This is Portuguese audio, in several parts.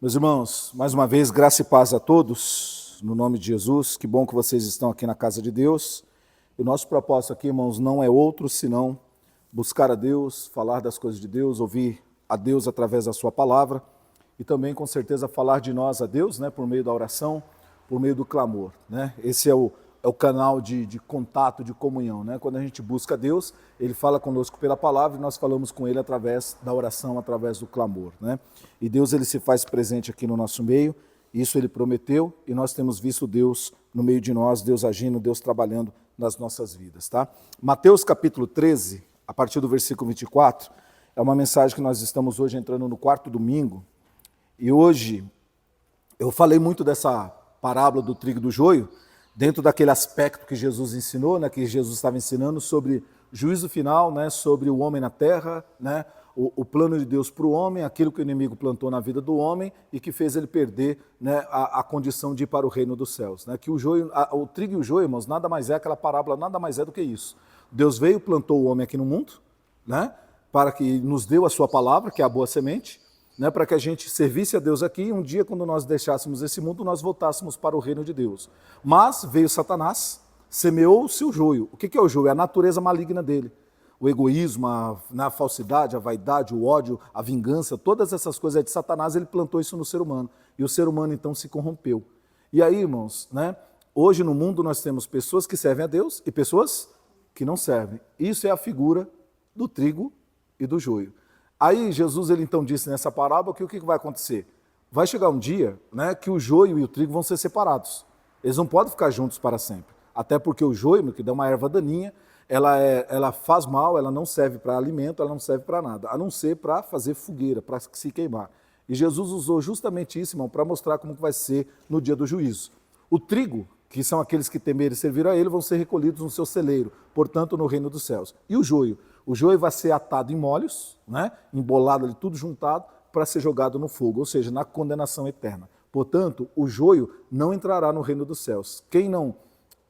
Meus irmãos, mais uma vez, graça e paz a todos, no nome de Jesus. Que bom que vocês estão aqui na casa de Deus. E o nosso propósito aqui, irmãos, não é outro senão buscar a Deus, falar das coisas de Deus, ouvir a Deus através da sua palavra e também, com certeza, falar de nós a Deus, né, por meio da oração, por meio do clamor, né? Esse é o canal de contato, de comunhão, né? Quando a gente busca Deus, Ele fala conosco pela palavra e nós falamos com Ele através da oração, através do clamor, né? E Deus, Ele se faz presente aqui no nosso meio, isso Ele prometeu e nós temos visto Deus no meio de nós, Deus agindo, Deus trabalhando nas nossas vidas, tá? Mateus capítulo 13, a partir do versículo 24, é uma mensagem que nós estamos hoje entrando no quarto domingo e hoje eu falei muito dessa parábola do trigo e do joio, dentro daquele aspecto que Jesus ensinou, né, que Jesus estava ensinando sobre juízo final, né, sobre o homem na terra, né, o plano de Deus para o homem, aquilo que o inimigo plantou na vida do homem e que fez ele perder, né, a condição de ir para o reino dos céus. Né, que o trigo e o joio, irmãos, nada mais é, aquela parábola nada mais é do que isso. Deus veio, plantou o homem aqui no mundo, né, para que nos deu a sua palavra, que é a boa semente, né, para que a gente servisse a Deus aqui e um dia, quando nós deixássemos esse mundo, nós voltássemos para o reino de Deus. Mas veio Satanás, semeou-se o joio. O que é o joio? É a natureza maligna dele. O egoísmo, a falsidade, a vaidade, o ódio, a vingança, todas essas coisas de Satanás, ele plantou isso no ser humano. E o ser humano, então, se corrompeu. E aí, irmãos, né, hoje no mundo nós temos pessoas que servem a Deus e pessoas que não servem. Isso é a figura do trigo e do joio. Aí Jesus, ele então disse nessa parábola que o que vai acontecer? Vai chegar um dia, né, que o joio e o trigo vão ser separados. Eles não podem ficar juntos para sempre. Até porque o joio, que dá uma erva daninha, ela faz mal, ela não serve para alimento, ela não serve para nada, a não ser para fazer fogueira, para se queimar. E Jesus usou justamente isso, irmão, para mostrar como vai ser no dia do juízo. O trigo, que são aqueles que temerem e serviram a ele, vão ser recolhidos no seu celeiro, portanto, no reino dos céus. E o joio? O joio vai ser atado em molhos, né, embolado ali, tudo juntado, para ser jogado no fogo, ou seja, na condenação eterna. Portanto, o joio não entrará no reino dos céus. Quem não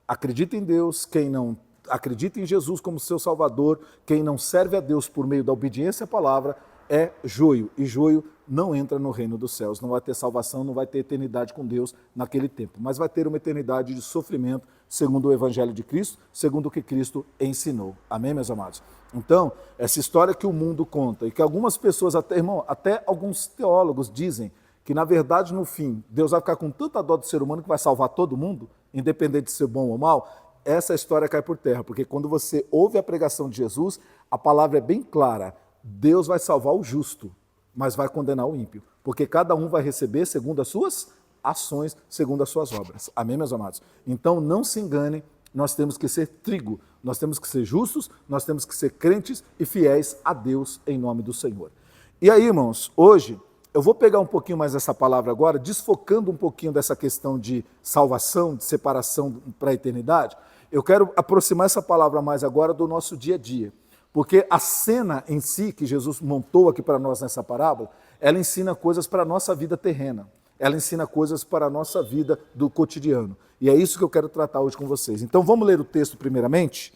acredita em Deus, quem não acredita em Jesus como seu Salvador, quem não serve a Deus por meio da obediência à palavra, é joio. E joio não entra no reino dos céus. Não vai ter salvação, não vai ter eternidade com Deus naquele tempo. Mas vai ter uma eternidade de sofrimento, segundo o Evangelho de Cristo, segundo o que Cristo ensinou. Amém, meus amados? Então, essa história que o mundo conta, e que algumas pessoas, até alguns teólogos dizem que, na verdade, no fim, Deus vai ficar com tanta dó do ser humano que vai salvar todo mundo, independente de ser bom ou mal, essa história cai por terra, porque quando você ouve a pregação de Jesus, a palavra é bem clara, Deus vai salvar o justo, mas vai condenar o ímpio, porque cada um vai receber segundo as suas ações, segundo as suas obras. Amém, meus amados? Então, não se engane, nós temos que ser trigo, nós temos que ser justos, nós temos que ser crentes e fiéis a Deus em nome do Senhor. E aí, irmãos, hoje eu vou pegar um pouquinho mais essa palavra agora, desfocando um pouquinho dessa questão de salvação, de separação para a eternidade. Eu quero aproximar essa palavra mais agora do nosso dia a dia, porque a cena em si que Jesus montou aqui para nós nessa parábola, ela ensina coisas para a nossa vida terrena, ela ensina coisas para a nossa vida do cotidiano. E é isso que eu quero tratar hoje com vocês. Então vamos ler o texto primeiramente.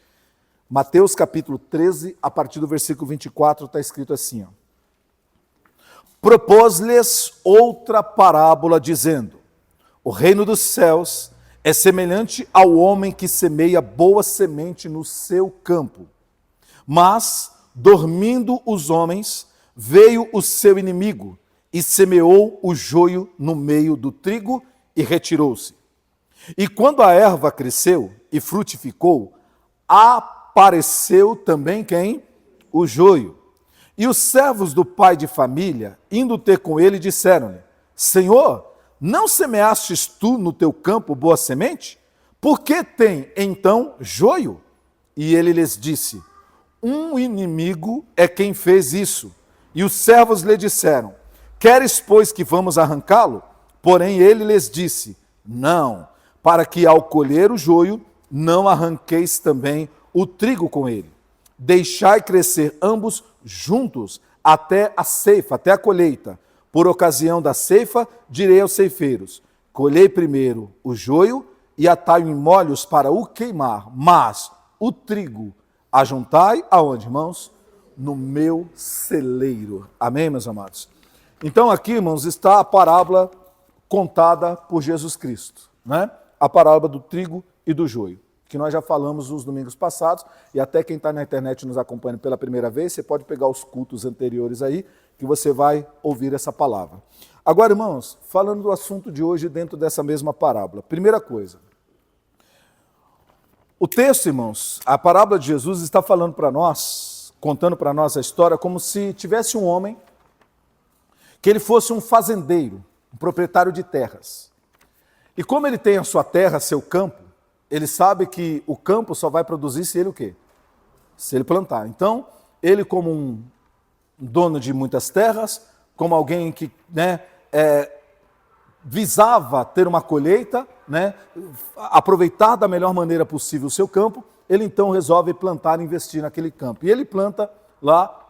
Mateus capítulo 13, a partir do versículo 24, está escrito assim, ó. Propôs-lhes outra parábola, dizendo: o reino dos céus é semelhante ao homem que semeia boa semente no seu campo. Mas, dormindo os homens, veio o seu inimigo e semeou o joio no meio do trigo e retirou-se. E quando a erva cresceu e frutificou, apareceu também quem? O joio. E os servos do pai de família, indo ter com ele, disseram-lhe: Senhor, não semeastes tu no teu campo boa semente? Por que tem então joio? E ele lhes disse: um inimigo é quem fez isso. E os servos lhe disseram: queres, pois, que vamos arrancá-lo? Porém ele lhes disse: não, para que ao colher o joio, não arranqueis também o trigo com ele. Deixai crescer ambos juntos até a ceifa, até a colheita. Por ocasião da ceifa, direi aos ceifeiros: colhei primeiro o joio e atai-o em molhos para o queimar, mas o trigo ajuntai aonde, irmãos? No meu celeiro. Amém, meus amados? Então aqui, irmãos, está a parábola contada por Jesus Cristo, né? A parábola do trigo e do joio, que nós já falamos nos domingos passados, e até quem está na internet nos acompanha pela primeira vez, você pode pegar os cultos anteriores aí, que você vai ouvir essa palavra. Agora, irmãos, falando do assunto de hoje dentro dessa mesma parábola, primeira coisa, o texto, irmãos, a parábola de Jesus está falando para nós, contando para nós a história, como se tivesse um homem, que ele fosse um fazendeiro, um proprietário de terras. E como ele tem a sua terra, seu campo, ele sabe que o campo só vai produzir se ele o quê? Se ele plantar. Então, ele como um dono de muitas terras, como alguém que visava ter uma colheita, aproveitar da melhor maneira possível o seu campo, ele então resolve plantar e investir naquele campo. E ele planta lá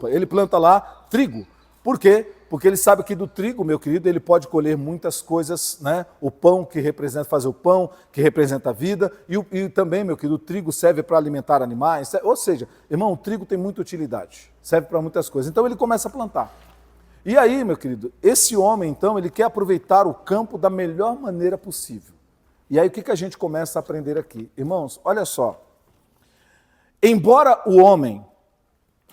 ele planta lá trigo. Por quê? Porque ele sabe que do trigo, meu querido, ele pode colher muitas coisas, O pão que representa fazer o pão, que representa a vida, e também, meu querido, o trigo serve para alimentar animais, ou seja, irmão, o trigo tem muita utilidade, serve para muitas coisas. Então ele começa a plantar. E aí, meu querido, esse homem, então, ele quer aproveitar o campo da melhor maneira possível. E aí o que a gente começa a aprender aqui? Irmãos, olha só, embora o homem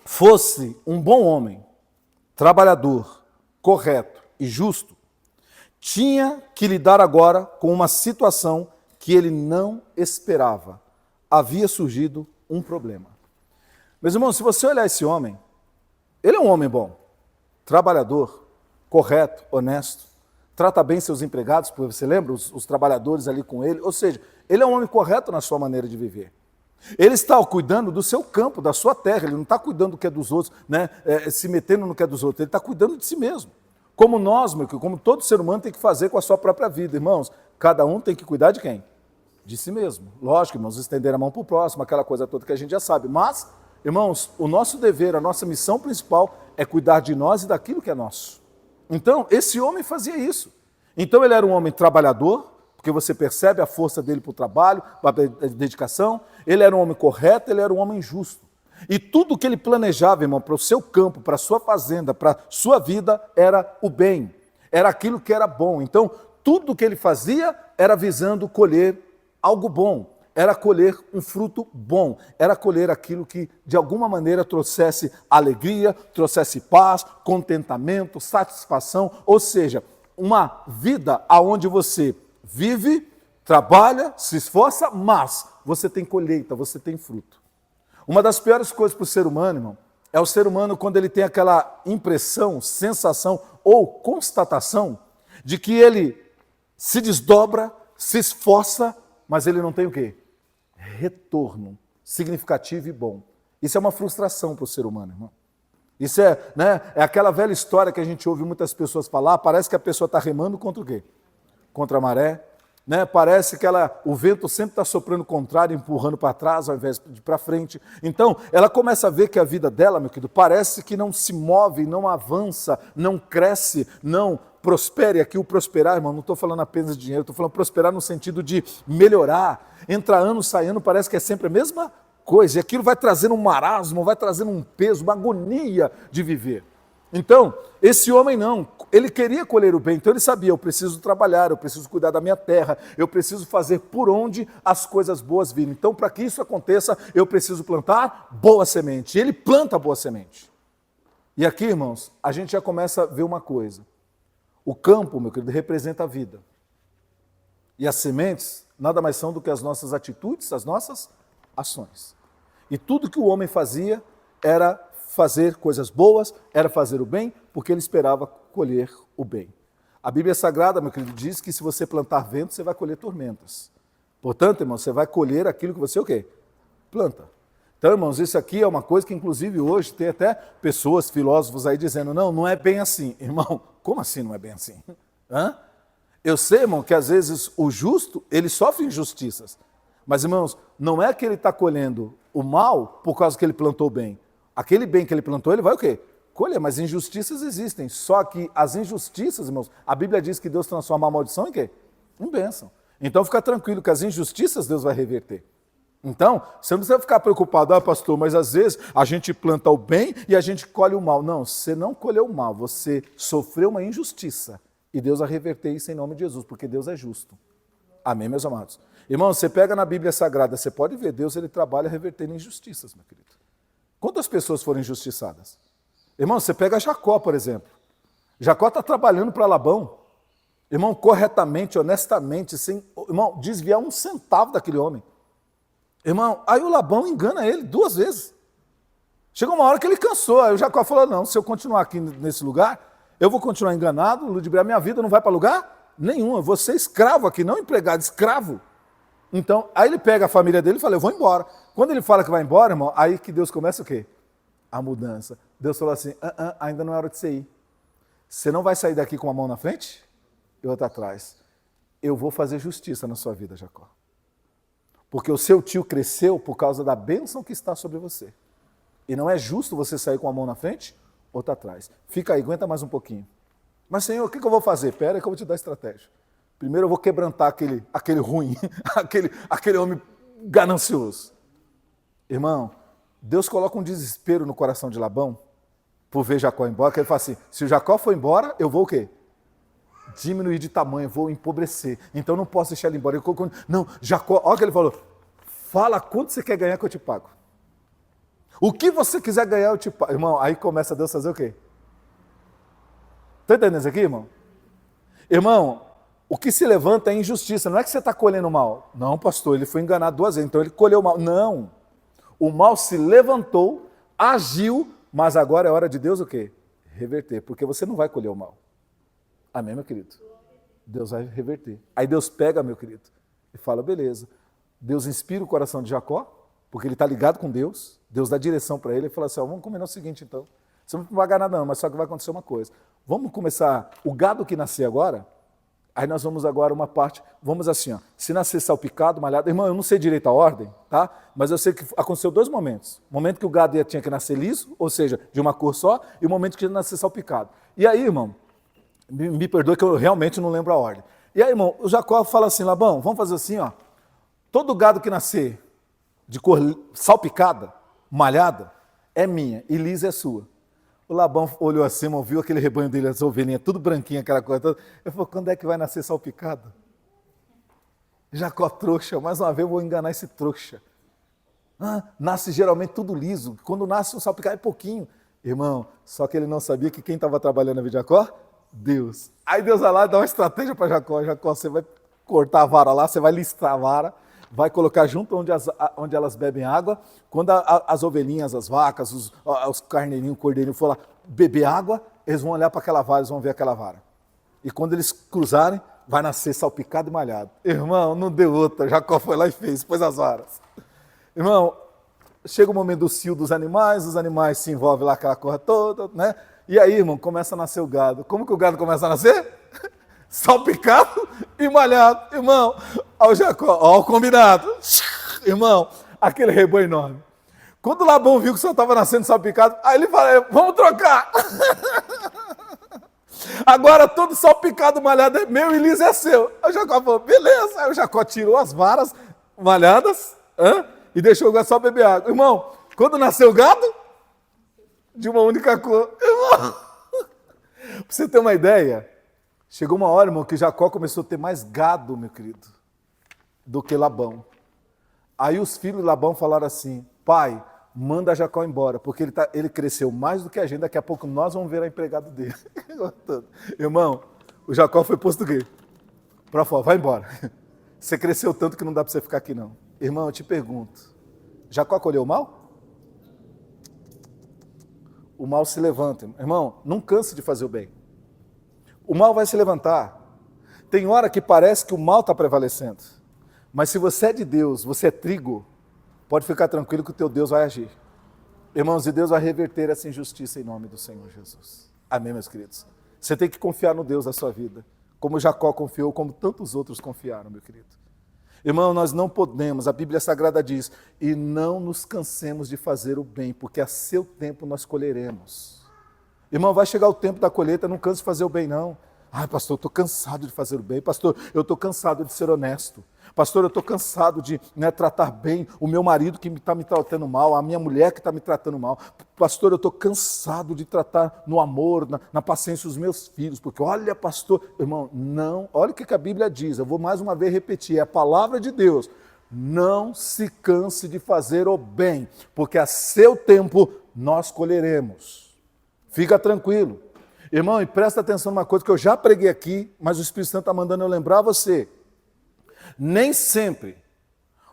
fosse um bom homem, trabalhador, correto e justo, tinha que lidar agora com uma situação que ele não esperava. Havia surgido um problema. Meus irmãos, se você olhar esse homem, ele é um homem bom, trabalhador, correto, honesto, trata bem seus empregados, porque você lembra os trabalhadores ali com ele, ou seja, ele é um homem correto na sua maneira de viver. Ele está cuidando do seu campo, da sua terra, ele não está cuidando do que é dos outros, se metendo no que é dos outros, ele está cuidando de si mesmo. Como nós, como todo ser humano tem que fazer com a sua própria vida, irmãos, cada um tem que cuidar de quem? De si mesmo. Lógico, irmãos, estender a mão para o próximo, aquela coisa toda que a gente já sabe, mas, irmãos, o nosso dever, a nossa missão principal é cuidar de nós e daquilo que é nosso. Então, esse homem fazia isso. Então, ele era um homem trabalhador, porque você percebe a força dele para o trabalho, para a dedicação. Ele era um homem correto, ele era um homem justo. E tudo que ele planejava, irmão, para o seu campo, para a sua fazenda, para a sua vida, era o bem. Era aquilo que era bom. Então, tudo que ele fazia era visando colher algo bom. Era colher um fruto bom. Era colher aquilo que, de alguma maneira, trouxesse alegria, trouxesse paz, contentamento, satisfação. Ou seja, uma vida onde você vive, trabalha, se esforça, mas você tem colheita, você tem fruto. Uma das piores coisas para o ser humano, irmão, é o ser humano quando ele tem aquela impressão, sensação ou constatação de que ele se desdobra, se esforça, mas ele não tem o quê? Retorno significativo e bom. Isso é uma frustração para o ser humano, irmão. Isso é aquela velha história que a gente ouve muitas pessoas falar, parece que a pessoa está remando contra o quê? Contra a maré, parece que o vento sempre está soprando contrário, empurrando para trás ao invés de para frente. Então, ela começa a ver que a vida dela, meu querido, parece que não se move, não avança, não cresce, não prospera. E aqui o prosperar, irmão, não estou falando apenas de dinheiro, estou falando prosperar no sentido de melhorar. Entra ano, sai ano, parece que é sempre a mesma coisa. E aquilo vai trazendo um marasmo, vai trazendo um peso, uma agonia de viver. Então, esse homem não, ele queria colher o bem, então ele sabia, eu preciso trabalhar, eu preciso cuidar da minha terra, eu preciso fazer por onde as coisas boas virem. Então, para que isso aconteça, eu preciso plantar boa semente. E ele planta boa semente. E aqui, irmãos, a gente já começa a ver uma coisa. O campo, meu querido, representa a vida. E as sementes nada mais são do que as nossas atitudes, as nossas ações. E tudo que o homem fazia era fazer coisas boas, era fazer o bem, porque ele esperava colher o bem. A Bíblia Sagrada, meu querido, diz que se você plantar vento, você vai colher tormentas. Portanto, irmão, você vai colher aquilo que você o quê? Planta. Então, irmãos, isso aqui é uma coisa que, inclusive, hoje tem até pessoas, filósofos aí dizendo, não é bem assim. Irmão, como assim não é bem assim? Eu sei, irmão, que às vezes o justo, ele sofre injustiças. Mas, irmãos, não é que ele está colhendo o mal por causa que ele plantou o bem. Aquele bem que ele plantou, ele vai o quê? Colher, mas injustiças existem. Só que as injustiças, irmãos, a Bíblia diz que Deus transforma a maldição em quê? Em bênção. Então fica tranquilo que as injustiças Deus vai reverter. Então, você não precisa ficar preocupado, pastor, mas às vezes a gente planta o bem e a gente colhe o mal. Não, você não colheu o mal, você sofreu uma injustiça. E Deus vai reverter isso em nome de Jesus, porque Deus é justo. Amém, meus amados? Irmão, você pega na Bíblia Sagrada, você pode ver, Deus ele trabalha revertendo injustiças, meu querido. Quantas pessoas foram injustiçadas? Irmão, você pega Jacó, por exemplo. Jacó está trabalhando para Labão. Irmão, corretamente, honestamente, sem, irmão, desviar um centavo daquele homem. Irmão, aí o Labão engana ele 2 vezes. Chegou uma hora que ele cansou, aí o Jacó falou, não, se eu continuar aqui nesse lugar, eu vou continuar enganado, ludibriar, minha vida não vai para lugar nenhum, eu vou ser escravo aqui, não empregado, escravo. Então, aí ele pega a família dele e fala, eu vou embora. Quando ele fala que vai embora, irmão, aí que Deus começa o quê? A mudança. Deus falou assim, ainda não é hora de você ir. Você não vai sair daqui com uma mão na frente e outra atrás. Eu vou fazer justiça na sua vida, Jacó. Porque o seu tio cresceu por causa da bênção que está sobre você. E não é justo você sair com a mão na frente, outra atrás. Fica aí, aguenta mais um pouquinho. Mas, Senhor, o que eu vou fazer? Pera aí que eu vou te dar estratégia. Primeiro eu vou quebrantar aquele ruim, aquele homem ganancioso. Irmão, Deus coloca um desespero no coração de Labão por ver Jacó embora, que ele fala assim, se o Jacó for embora, eu vou o quê? Diminuir de tamanho, vou empobrecer. Então não posso deixar ele embora. Não, Jacó, olha o que ele falou. Fala quanto você quer ganhar que eu te pago. O que você quiser ganhar, eu te pago. Irmão, aí começa Deus a fazer o quê? Está entendendo isso aqui, irmão? Irmão, o que se levanta é injustiça. Não é que você está colhendo mal. Não, pastor, ele foi enganado 2 vezes, então ele colheu mal. Não. O mal se levantou, agiu, mas agora é hora de Deus o quê? Reverter, porque você não vai colher o mal. Amém, meu querido? Deus vai reverter. Aí Deus pega, meu querido, e fala, beleza. Deus inspira o coração de Jacó, porque ele está ligado com Deus. Deus dá direção para ele e fala assim, vamos combinar o seguinte então. Você não vai pagar nada não, mas só que vai acontecer uma coisa. Vamos começar, o gado que nascer agora, aí nós vamos agora uma parte, vamos assim, ó, se nascer salpicado, malhado, irmão, eu não sei direito a ordem, tá? Mas eu sei que aconteceu 2 momentos. O momento que o gado tinha que nascer liso, ou seja, de uma cor só, e o momento que ele nascer salpicado. E aí, irmão, me perdoe que eu realmente não lembro a ordem. E aí, irmão, o Jacó fala assim, Labão, vamos fazer assim, ó. Todo gado que nascer de cor salpicada, malhada, é minha e lisa é sua. O Labão olhou assim, irmão, viu aquele rebanho dele, as ovelhinhas, tudo branquinho, aquela coisa toda. Ele falou, quando é que vai nascer salpicado? Jacó trouxa, mais uma vez eu vou enganar esse trouxa. Nasce geralmente tudo liso. Quando nasce um salpicado é pouquinho. Irmão, só que ele não sabia que quem estava trabalhando na vida de Jacó? Deus. Aí Deus vai lá e dá uma estratégia para Jacó. Jacó, você vai cortar a vara lá, você vai listar a vara, vai colocar junto onde elas bebem água. Quando as ovelhinhas, as vacas, os carneirinhos, o cordeirinho for lá beber água, eles vão olhar para aquela vara, eles vão ver aquela vara. E quando eles cruzarem, vai nascer salpicado e malhado. Irmão, não deu outra. Jacó foi lá e fez, pôs as varas. Irmão, chega o momento do cio dos animais, os animais se envolvem lá aquela coisa toda, né? E aí, irmão, começa a nascer o gado. Como que o gado começa a nascer? Salpicado e malhado. Irmão, ó o Jacó, ó o combinado. Irmão, aquele rebanho enorme. Quando o Labão viu que só estava nascendo salpicado, aí ele fala, vamos trocar. Agora todo salpicado, malhado é meu e liso é seu. Aí o Jacó falou, beleza. Aí o Jacó tirou as varas malhadas e deixou o gado só beber água. Irmão, quando nasceu o gado, de uma única cor. Irmão, pra você ter uma ideia, chegou uma hora, irmão, que Jacó começou a ter mais gado, meu querido, do que Labão. Aí os filhos de Labão falaram assim, pai, manda Jacó embora, porque ele cresceu mais do que a gente, daqui a pouco nós vamos ver a empregada dele. Irmão, o Jacó foi posto o quê? Pra fora, vai embora. Você cresceu tanto que não dá para você ficar aqui não. Irmão, eu te pergunto, Jacó colheu o mal? O mal se levanta. Irmão, não canse de fazer o bem. O mal vai se levantar. Tem hora que parece que o mal está prevalecendo. Mas se você é de Deus, você é trigo, pode ficar tranquilo que o teu Deus vai agir. Irmãos, e Deus vai reverter essa injustiça em nome do Senhor Jesus. Amém, meus queridos? Você tem que confiar no Deus da sua vida, como Jacó confiou, como tantos outros confiaram, meu querido. Irmão, nós não podemos, a Bíblia Sagrada diz, e não nos cansemos de fazer o bem, porque a seu tempo nós colheremos. Irmão, vai chegar o tempo da colheita, não canse de fazer o bem não. Ai, pastor, eu estou cansado de fazer o bem. Pastor, eu estou cansado de ser honesto. pastor, eu estou cansado de tratar bem o meu marido que está me tratando mal, a minha mulher que está me tratando mal. Pastor, eu estou cansado de tratar no amor, na paciência os meus filhos, porque olha, pastor, irmão, não, olha o que a Bíblia diz, eu vou mais uma vez repetir, é a palavra de Deus. Não se canse de fazer o bem, porque a seu tempo nós colheremos. Fica tranquilo. Irmão, e presta atenção numa coisa que eu já preguei aqui, mas o Espírito Santo está mandando eu lembrar você. Nem sempre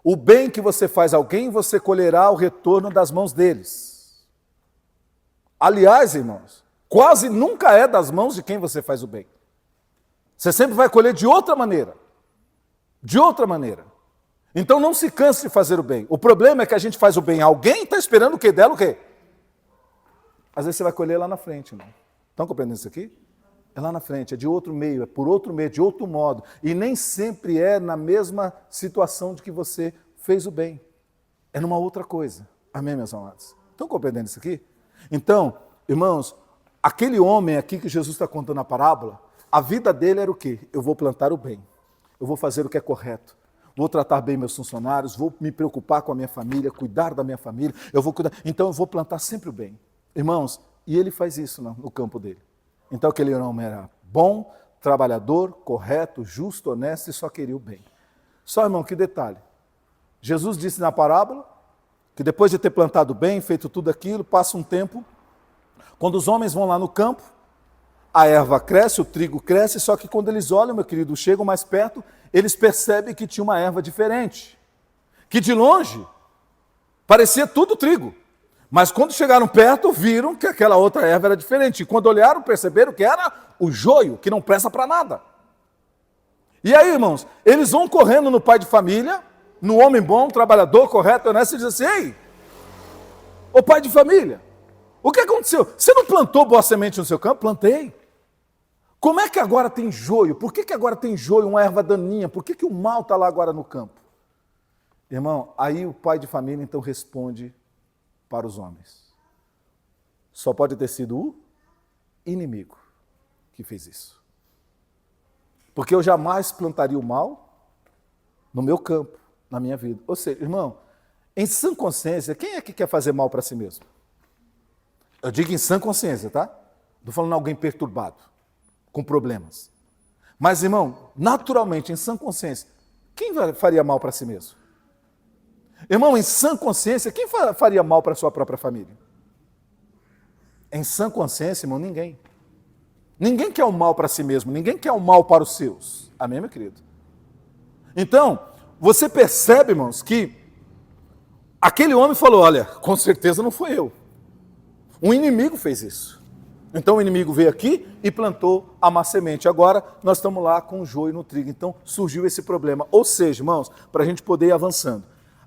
o bem que você faz a alguém, você colherá o retorno das mãos deles. Aliás, irmãos, quase nunca é das mãos de quem você faz o bem. Você sempre vai colher de outra maneira. De outra maneira. Então não se canse de fazer o bem. O problema é que a gente faz o bem a alguém e está esperando o quê? Dela o quê? Às vezes você vai colher lá na frente, irmão. Estão compreendendo isso aqui? É lá na frente, é de outro meio, é por outro meio, de outro modo. E nem sempre é na mesma situação de que você fez o bem. É numa outra coisa. Amém, meus amados? Estão compreendendo isso aqui? Então, irmãos, aquele homem aqui que Jesus está contando a parábola, a vida dele era o quê? Eu vou plantar o bem. Eu vou fazer o que é correto. Vou tratar bem meus funcionários, vou me preocupar com a minha família, cuidar da minha família, eu vou cuidar. Então eu vou plantar sempre o bem. Irmãos, e ele faz isso no campo dele. Então aquele homem era bom, trabalhador, correto, justo, honesto e só queria o bem. Só, irmão, que detalhe. Jesus disse na parábola que depois de ter plantado bem, feito tudo aquilo, passa um tempo, quando os homens vão lá no campo, a erva cresce, o trigo cresce, só que quando eles olham, meu querido, chegam mais perto, eles percebem que tinha uma erva diferente. Que de longe parecia tudo trigo. Mas quando chegaram perto, viram que aquela outra erva era diferente. E quando olharam, perceberam que era o joio, que não presta para nada. E aí, irmãos, eles vão correndo no pai de família, no homem bom, trabalhador, correto, honesto, e dizem assim: ei, ô pai de família, o que aconteceu? Você não plantou boa semente no seu campo? Plantei. Como é que agora tem joio? Por que agora tem joio, uma erva daninha? Por que o mal está lá agora no campo? Irmão, aí o pai de família então responde para os homens. Só pode ter sido o inimigo que fez isso. Porque eu jamais plantaria o mal no meu campo, na minha vida. Ou seja, irmão, em sã consciência, quem é que quer fazer mal para si mesmo? Eu digo em sã consciência, tá? Estou falando de alguém perturbado, com problemas. Mas, irmão, naturalmente, em sã consciência, quem faria mal para si mesmo? Irmão, em sã consciência, quem faria mal para a sua própria família? Em sã consciência, irmão, ninguém. Ninguém quer o mal para si mesmo, ninguém quer o mal para os seus. Amém, meu querido? Então, você percebe, irmãos, que aquele homem falou: olha, com certeza não foi eu. Um inimigo fez isso. Então o inimigo veio aqui e plantou a má semente. Agora nós estamos lá com o joio no trigo. Então surgiu esse problema. Ou seja, irmãos, para a gente poder ir avançando.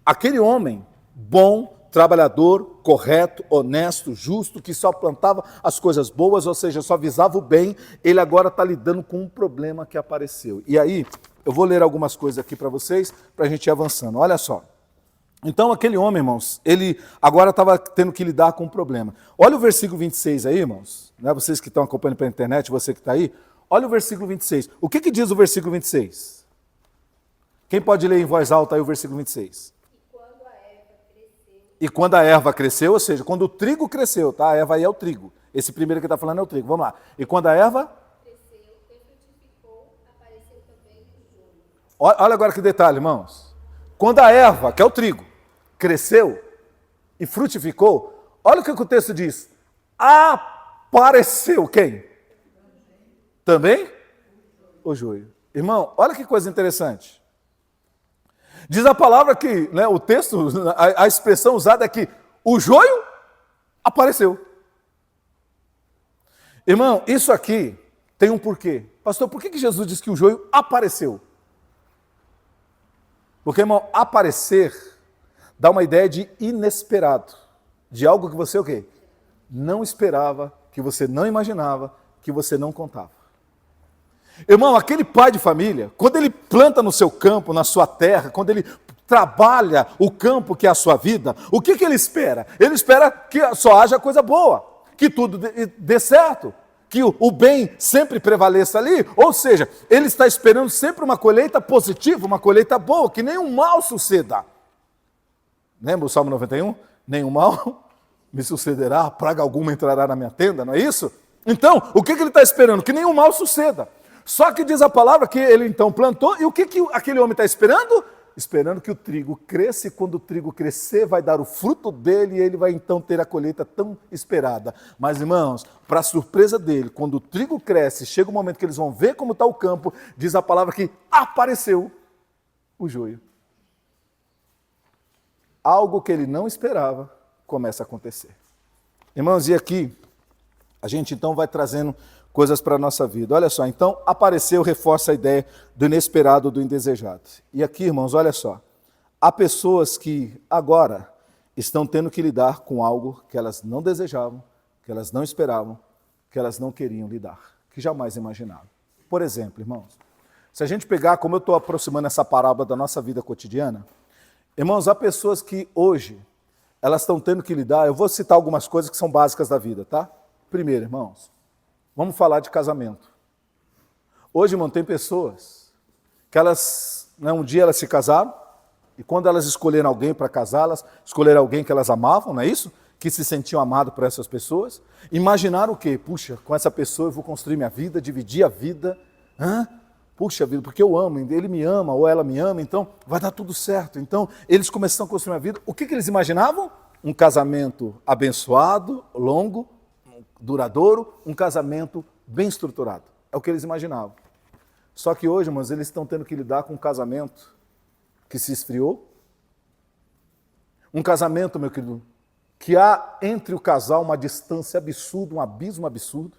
Aquele homem bom, trabalhador, correto, honesto, justo, que só plantava as coisas boas, ou seja, só visava o bem, ele agora está lidando com um problema que apareceu. E aí, eu vou ler algumas coisas aqui para vocês, para a gente ir avançando. Olha só. Então, aquele homem, irmãos, ele agora estava tendo que lidar com um problema. Olha o versículo 26 aí, irmãos. Né? Vocês que estão acompanhando pela internet, você que está aí. Olha o versículo 26. O que diz o versículo 26? Quem pode ler em voz alta aí o versículo 26? E quando a erva cresceu, ou seja, quando o trigo cresceu, tá? A erva aí é o trigo. Esse primeiro que está falando é o trigo. Vamos lá. E quando a erva cresceu e frutificou, apareceu também o joio. Olha agora que detalhe, irmãos. Quando a erva, que é o trigo, cresceu e frutificou, olha o que o texto diz. Apareceu quem? Também o joio. Irmão, olha que coisa interessante. Diz a palavra que, né, o texto, a expressão usada é que o joio apareceu. Irmão, isso aqui tem um porquê. Pastor, por que Jesus disse que o joio apareceu? Porque, irmão, aparecer dá uma ideia de inesperado, de algo que você o quê? Não esperava, que você não imaginava, que você não contava. Irmão, aquele pai de família, quando ele planta no seu campo, na sua terra, quando ele trabalha o campo que é a sua vida, o que ele espera? Ele espera que só haja coisa boa, que tudo dê certo, que o bem sempre prevaleça ali, ou seja, ele está esperando sempre uma colheita positiva, uma colheita boa, que nenhum mal suceda. Lembra o Salmo 91? Nenhum mal me sucederá, praga alguma entrará na minha tenda, não é isso? Então, o que ele está esperando? Que nenhum mal suceda. Só que diz a palavra que ele então plantou, e o que aquele homem está esperando? Esperando que o trigo cresça, e quando o trigo crescer, vai dar o fruto dele, e ele vai então ter a colheita tão esperada. Mas, irmãos, para a surpresa dele, quando o trigo cresce, chega o momento que eles vão ver como está o campo, diz a palavra que apareceu o joio. Algo que ele não esperava começa a acontecer. Irmãos, e aqui, a gente então vai trazendo coisas para a nossa vida. Olha só, então, apareceu, reforça a ideia do inesperado, do indesejado. E aqui, irmãos, olha só, há pessoas que agora estão tendo que lidar com algo que elas não desejavam, que elas não esperavam, que elas não queriam lidar, que jamais imaginavam. Por exemplo, irmãos, se a gente pegar, como eu estou aproximando essa parábola da nossa vida cotidiana, irmãos, há pessoas que hoje, elas estão tendo que lidar, eu vou citar algumas coisas que são básicas da vida, tá? Primeiro, irmãos, vamos falar de casamento. Hoje, irmão, tem pessoas que elas, um dia elas se casaram, e quando elas escolheram alguém para casar, elas escolheram alguém que elas amavam, não é isso? Que se sentiam amados por essas pessoas. Imaginaram o quê? Puxa, com essa pessoa eu vou construir minha vida, dividir a vida. Puxa vida, porque eu amo, ele me ama, ou ela me ama, então vai dar tudo certo. Então, eles começam a construir uma vida. O que eles imaginavam? Um casamento abençoado, longo, duradouro, um casamento bem estruturado. É o que eles imaginavam. Só que hoje, irmãos, eles estão tendo que lidar com um casamento que se esfriou. Um casamento, meu querido, que há entre o casal uma distância absurda, um abismo absurdo.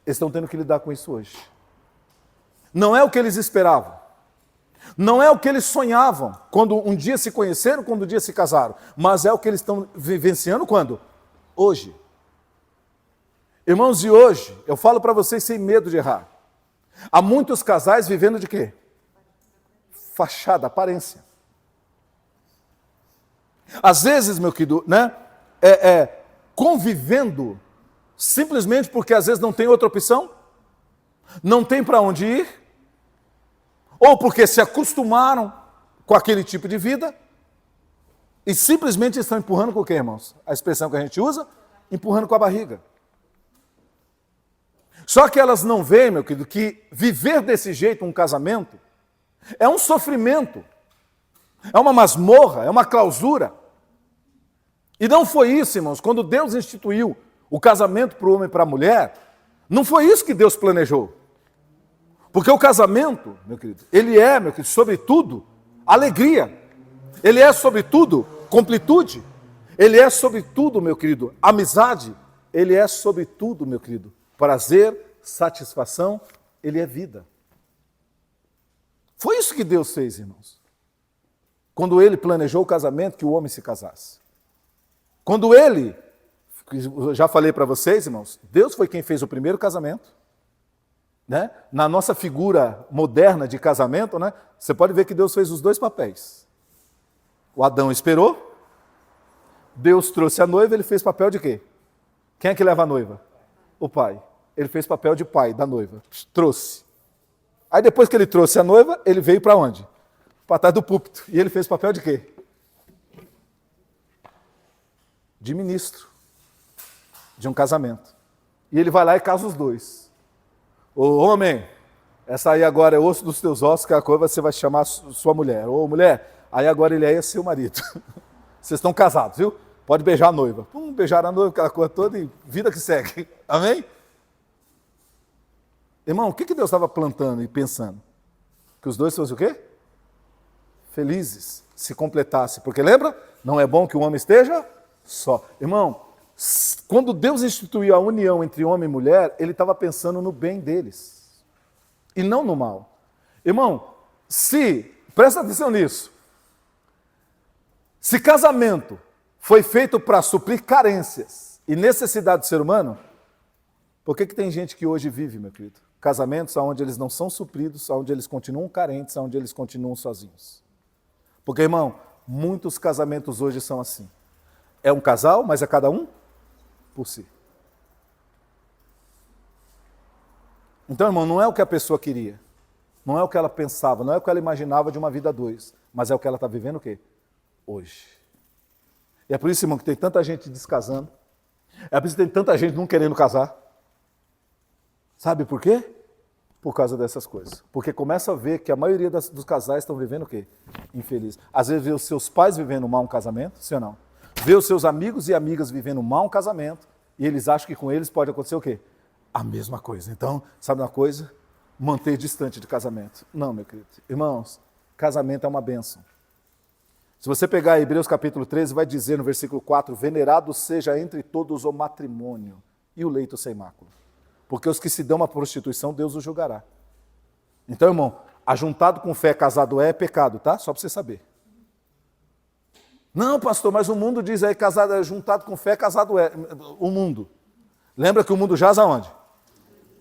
Eles estão tendo que lidar com isso hoje. Não é o que eles esperavam. Não é o que eles sonhavam quando um dia se conheceram, quando um dia se casaram. Mas é o que eles estão vivenciando quando? Hoje. Irmãos, e hoje, eu falo para vocês sem medo de errar. Há muitos casais vivendo de quê? Fachada, aparência. Às vezes, meu querido, convivendo simplesmente porque às vezes não tem outra opção, não tem para onde ir, ou porque se acostumaram com aquele tipo de vida e simplesmente estão empurrando com o quê, irmãos? A expressão que a gente usa, empurrando com a barriga. Só que elas não veem, meu querido, que viver desse jeito um casamento é um sofrimento, é uma masmorra, é uma clausura. E não foi isso, irmãos, quando Deus instituiu o casamento para o homem e para a mulher, não foi isso que Deus planejou. Porque o casamento, meu querido, ele é, meu querido, sobretudo, alegria. Ele é, sobretudo, completude. Ele é, sobretudo, meu querido, amizade. Ele é, sobretudo, meu querido, prazer, satisfação. Ele é vida. Foi isso que Deus fez, irmãos. Quando Ele planejou o casamento, que o homem se casasse. Quando Ele, eu já falei para vocês, irmãos, Deus foi quem fez o primeiro casamento. Né? Na nossa figura moderna de casamento, né? Você pode ver que Deus fez os dois papéis. O Adão esperou, Deus trouxe a noiva, ele fez papel de quê? Quem é que leva a noiva? O pai. Ele fez papel de pai da noiva, trouxe. Aí depois que ele trouxe a noiva, ele veio para onde? Para trás do púlpito. E ele fez papel de quê? De ministro de um casamento. E ele vai lá e casa os dois. Ô homem, essa aí agora é osso dos teus ossos, que a coisa você vai chamar sua mulher. Ô mulher, aí agora ele é seu marido. Vocês estão casados, viu? Pode beijar a noiva. Beijar a noiva, aquela coisa toda e vida que segue. Amém? Irmão, o que Deus estava plantando e pensando? Que os dois fossem o quê? Felizes, se completassem. Porque lembra? Não é bom que o homem esteja só. Irmão, quando Deus instituiu a união entre homem e mulher, Ele estava pensando no bem deles. E não no mal. Irmão, presta atenção nisso. Se casamento foi feito para suprir carências e necessidades do ser humano, por que tem gente que hoje vive, meu querido? Casamentos onde eles não são supridos, onde eles continuam carentes, onde eles continuam sozinhos. Porque, irmão, muitos casamentos hoje são assim. É um casal, mas é cada um por si. Então, irmão, não é o que a pessoa queria, não é o que ela pensava, não é o que ela imaginava de uma vida a dois, mas é o que ela está vivendo o quê? Hoje. E é por isso, irmão, que tem tanta gente descasando, é por isso que tem tanta gente não querendo casar. Sabe por quê? Por causa dessas coisas. Porque começa a ver que a maioria dos casais estão vivendo o quê? Infeliz. Às vezes vê os seus pais vivendo mal um casamento, sim ou não? Vê os seus amigos e amigas vivendo mal um casamento, e eles acham que com eles pode acontecer o quê? A mesma coisa. Então, sabe uma coisa? Manter distante de casamento. Não, meu querido. Irmãos, casamento é uma bênção. Se você pegar Hebreus capítulo 13, vai dizer no versículo 4, venerado seja entre todos o matrimônio e o leito sem mácula. Porque os que se dão à prostituição, Deus os julgará. Então, irmão, ajuntado com fé, casado é pecado, tá? Só para você saber. Não, pastor, mas o mundo diz aí, casado é juntado com fé, casado é. O mundo. Lembra que o mundo jaz aonde?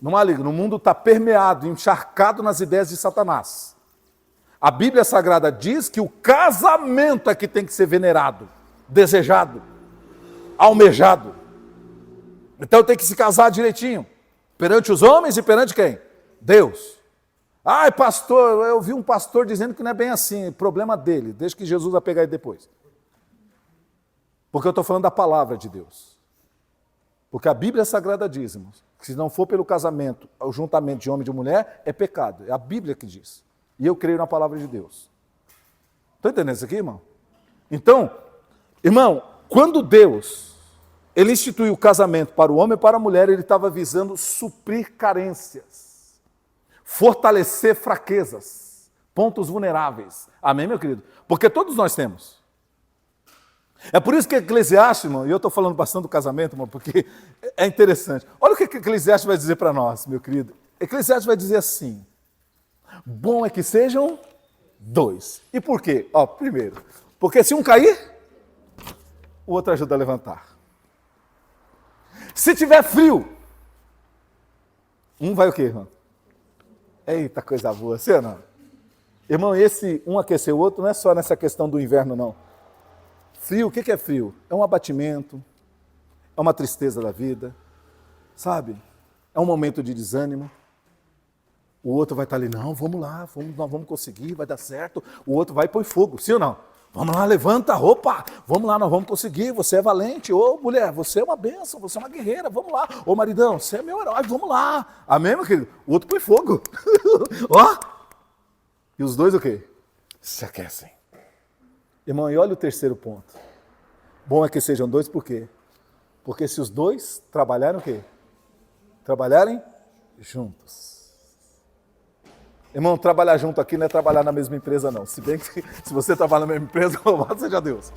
No maligno. O mundo está permeado, encharcado nas ideias de Satanás. A Bíblia Sagrada diz que o casamento é que tem que ser venerado, desejado, almejado. Então tem que se casar direitinho. Perante os homens e perante quem? Deus. Ai, pastor, eu vi um pastor dizendo que não é bem assim, problema dele, deixa que Jesus vai pegar ele depois. Porque eu estou falando da palavra de Deus. Porque a Bíblia Sagrada diz, irmãos, que se não for pelo casamento, o juntamento de homem e de mulher, é pecado. É a Bíblia que diz. E eu creio na palavra de Deus. Estão entendendo isso aqui, irmão? Então, irmão, quando Deus, ele instituiu o casamento para o homem e para a mulher, ele estava visando suprir carências, fortalecer fraquezas, pontos vulneráveis. Amém, meu querido? Porque todos nós temos. É por isso que Eclesiastes, irmão, e eu estou falando bastante do casamento, irmão, porque é interessante. Olha o que Eclesiastes vai dizer para nós, meu querido. Eclesiastes vai dizer assim, bom é que sejam dois. E por quê? Ó, primeiro, porque se um cair, o outro ajuda a levantar. Se tiver frio, um vai o quê, irmão? Eita, coisa boa, sim ou não? Irmão, esse um aquecer o outro não é só nessa questão do inverno, não. Frio, o que é frio? É um abatimento, é uma tristeza da vida, sabe? É um momento de desânimo. O outro vai estar ali, não, vamos lá, nós vamos conseguir, vai dar certo. O outro vai e põe fogo, sim ou não? Vamos lá, levanta a roupa, vamos lá, nós vamos conseguir, você é valente. Ô mulher, você é uma bênção, você é uma guerreira, vamos lá. Ô maridão, você é meu herói, vamos lá. Amém, meu querido? O outro põe fogo. Ó! E os dois o quê? Se aquecem. Irmão, e olha o terceiro ponto. Bom é que sejam dois, por quê? Porque se os dois trabalharem o quê? Trabalharem juntos. Irmão, trabalhar junto aqui não é trabalhar na mesma empresa, não. Se bem que se você trabalha na mesma empresa, louvado seja Deus.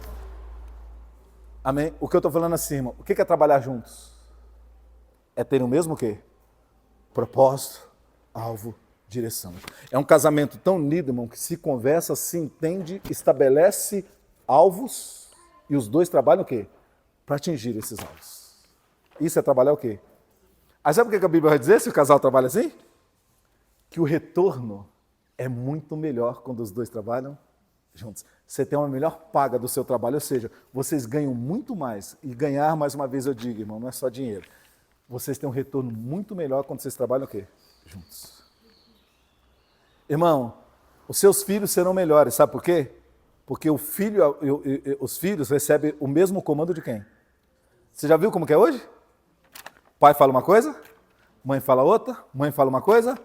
Amém? O que eu estou falando assim, irmão, o que é trabalhar juntos? É ter o mesmo o quê? Propósito, alvo, direção. É um casamento tão unido, irmão, que se conversa, se entende, estabelece alvos e os dois trabalham o quê? Para atingir esses alvos. Isso é trabalhar o quê? Aí sabe o que a Bíblia vai dizer se o casal trabalha assim? Que o retorno é muito melhor quando os dois trabalham juntos. Você tem uma melhor paga do seu trabalho, ou seja, vocês ganham muito mais. E ganhar, mais uma vez eu digo, irmão, não é só dinheiro. Vocês têm um retorno muito melhor quando vocês trabalham o quê? Juntos. Irmão, os seus filhos serão melhores, sabe por quê? Porque os filhos recebem o mesmo comando de quem? Você já viu como que é hoje? Pai fala uma coisa, mãe fala outra, mãe fala uma coisa,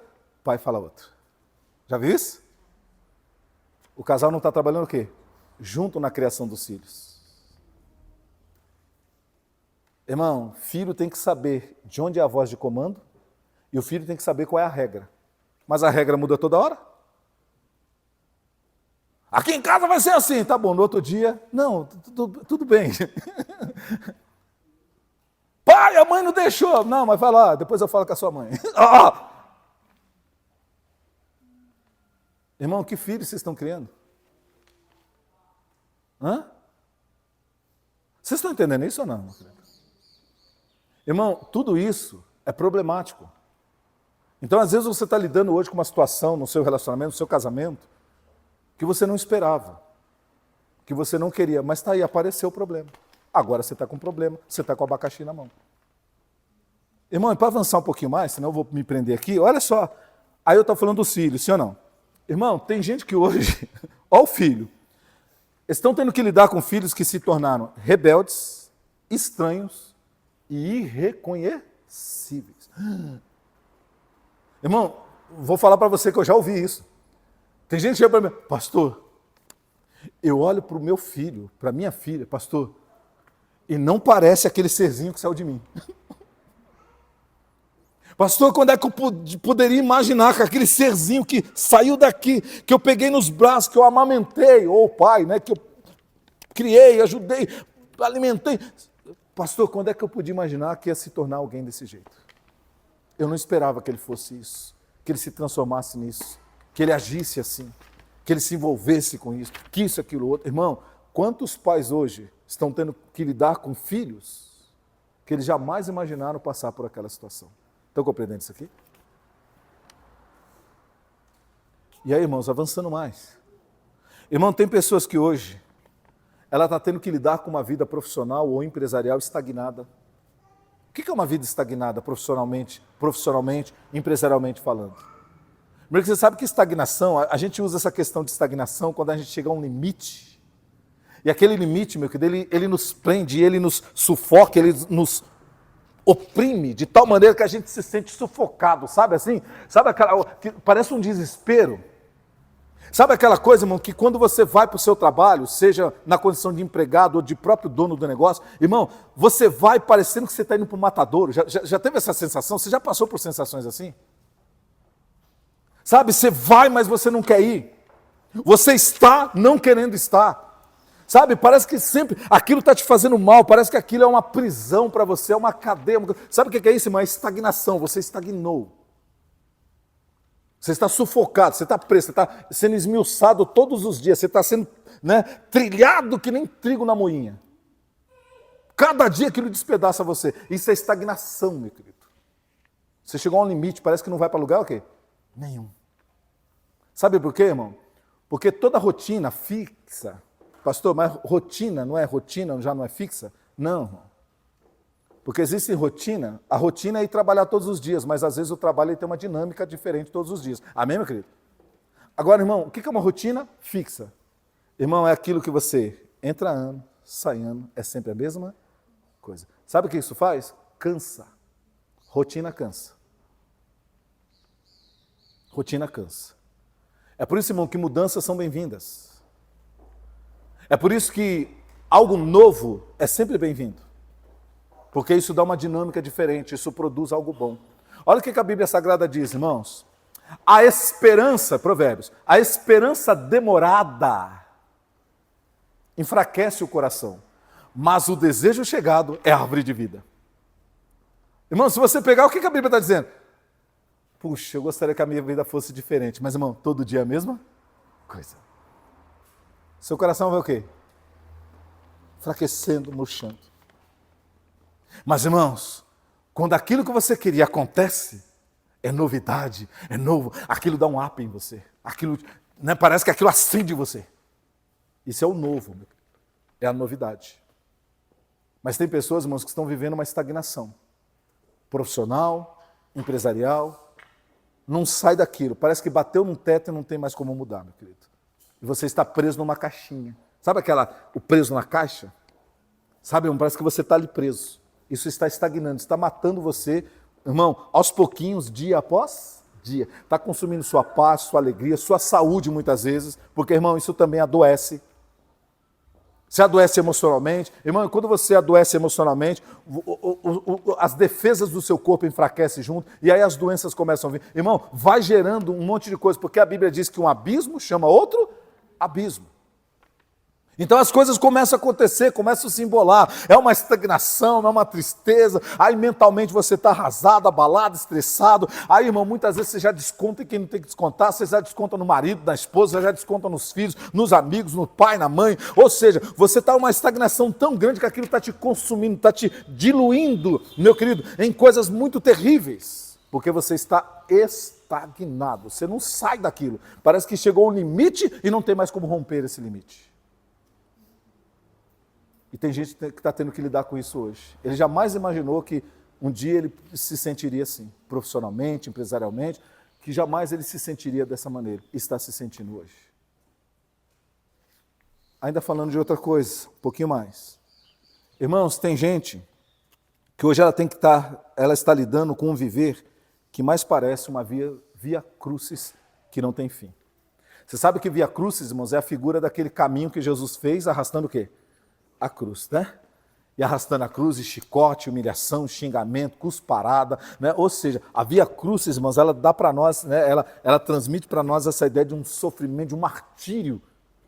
pai fala outra. Já viu isso? O casal não está trabalhando o quê? Junto na criação dos filhos. Irmão, filho tem que saber de onde é a voz de comando e o filho tem que saber qual é a regra. Mas a regra muda toda hora? Aqui em casa vai ser assim, tá bom, no outro dia, não, tudo bem. Pai, a mãe não deixou. Não, mas vai lá, depois eu falo com a sua mãe. Irmão, que filhos vocês estão criando? Hã? Vocês estão entendendo isso ou não? Irmão, tudo isso é problemático. Então, às vezes, você está lidando hoje com uma situação no seu relacionamento, no seu casamento, que você não esperava, que você não queria, mas está aí, apareceu o problema. Agora você está com problema, você está com o abacaxi na mão. Irmão, e para avançar um pouquinho mais, senão eu vou me prender aqui, olha só. Aí eu estou falando dos filhos, sim ou não? Irmão, tem gente que hoje, olha o filho, estão tendo que lidar com filhos que se tornaram rebeldes, estranhos e irreconhecíveis. Irmão, vou falar para você que eu já ouvi isso. Tem gente que chega para mim, pastor, eu olho para o meu filho, para a minha filha, pastor, e não parece aquele serzinho que saiu de mim. Pastor, quando é que eu poderia imaginar que aquele serzinho que saiu daqui, que eu peguei nos braços, que eu amamentei, ou pai, né, que eu criei, ajudei, alimentei. Pastor, quando é que eu podia imaginar que ia se tornar alguém desse jeito? Eu não esperava que ele fosse isso, que ele se transformasse nisso, que ele agisse assim, que ele se envolvesse com isso, que isso, aquilo, outro. Irmão, quantos pais hoje estão tendo que lidar com filhos que eles jamais imaginaram passar por aquela situação? Estão compreendendo isso aqui? E aí, irmãos, avançando mais. Irmão, tem pessoas que hoje, ela está tendo que lidar com uma vida profissional ou empresarial estagnada. O que é uma vida estagnada profissionalmente, empresarialmente falando? Porque você sabe que estagnação, a gente usa essa questão de estagnação quando a gente chega a um limite. E aquele limite, meu querido, ele nos prende, ele nos sufoca, ele nos oprime de tal maneira que a gente se sente sufocado, sabe assim? Sabe aquela, que parece um desespero? Sabe aquela coisa, irmão, que quando você vai para o seu trabalho, seja na condição de empregado ou de próprio dono do negócio, irmão, você vai parecendo que você está indo para o matadouro. Já teve essa sensação? Você já passou por sensações assim? Sabe, você vai, mas você não quer ir. Você está não querendo estar. Sabe, parece que sempre aquilo está te fazendo mal, parece que aquilo é uma prisão para você, é uma cadeia. Sabe o que é isso, irmão? É estagnação, você estagnou. Você está sufocado, você está preso, você está sendo esmiuçado todos os dias, você está sendo, né, trilhado que nem trigo na moinha. Cada dia aquilo despedaça você. Isso é estagnação, meu querido. Você chegou a um limite, parece que não vai para lugar o quê? Nenhum. Sabe por quê, irmão? Porque toda rotina fixa. Pastor, mas rotina não é rotina, já não é fixa? Não, irmão. Porque existe rotina, a rotina é ir trabalhar todos os dias, mas às vezes o trabalho tem uma dinâmica diferente todos os dias. Amém, meu querido? Agora, irmão, o que é uma rotina fixa? Irmão, é aquilo que você entra ano, sai ano, é sempre a mesma coisa. Sabe o que isso faz? Cansa. Rotina cansa. Rotina cansa. É por isso, irmão, que mudanças são bem-vindas. É por isso que algo novo é sempre bem-vindo. Porque isso dá uma dinâmica diferente, isso produz algo bom. Olha o que a Bíblia Sagrada diz, irmãos. A esperança, Provérbios, a esperança demorada enfraquece o coração, mas o desejo chegado é árvore de vida. Irmão, se você pegar, o que a Bíblia está dizendo? Puxa, eu gostaria que a minha vida fosse diferente, mas, irmão, todo dia é a mesma coisa. Seu coração vai o quê? Enfraquecendo, murchando. Mas, irmãos, quando aquilo que você queria acontece, é novidade, é novo, aquilo dá um up em você. Aquilo, né, parece que aquilo acende você. Isso é o novo, é a novidade. Mas tem pessoas, irmãos, que estão vivendo uma estagnação. Profissional, empresarial, não sai daquilo. Parece que bateu num teto e não tem mais como mudar, meu querido. E você está preso numa caixinha. Sabe o preso na caixa? Sabe, irmão, parece que você está ali preso. Isso está estagnando, está matando você, irmão, aos pouquinhos, dia após dia. Está consumindo sua paz, sua alegria, sua saúde muitas vezes, porque, irmão, isso também adoece. Você adoece emocionalmente. Irmão, quando você adoece emocionalmente, as defesas do seu corpo enfraquecem junto, e aí as doenças começam a vir. Irmão, vai gerando um monte de coisa, porque a Bíblia diz que um abismo chama outro abismo. Então as coisas começam a acontecer, começam a se embolar. É uma estagnação, é uma tristeza. Aí mentalmente você está arrasado, abalado, estressado. Aí, irmão, muitas vezes você já desconta em quem não tem que descontar. Você já desconta no marido, na esposa, já desconta nos filhos, nos amigos, no pai, na mãe. Ou seja, você está numa estagnação tão grande que aquilo está te consumindo, está te diluindo, meu querido, em coisas muito terríveis. Porque você está estagnado. Você não sai daquilo. Parece que chegou ao limite e não tem mais como romper esse limite. E tem gente que está tendo que lidar com isso hoje. Ele jamais imaginou que um dia ele se sentiria assim, profissionalmente, empresarialmente, que jamais ele se sentiria dessa maneira. Está se sentindo hoje. Ainda falando de outra coisa, um pouquinho mais. Irmãos, tem gente que hoje ela está lidando com um viver que mais parece uma via crucis que não tem fim. Você sabe que via crucis, irmãos, é a figura daquele caminho que Jesus fez arrastando o quê? A cruz, né? E arrastando a cruz, e chicote, humilhação, xingamento, cusparada, né? Ou seja, a via crucis, irmãos, ela dá para nós, né? Ela transmite para nós essa ideia de um sofrimento, de um martírio,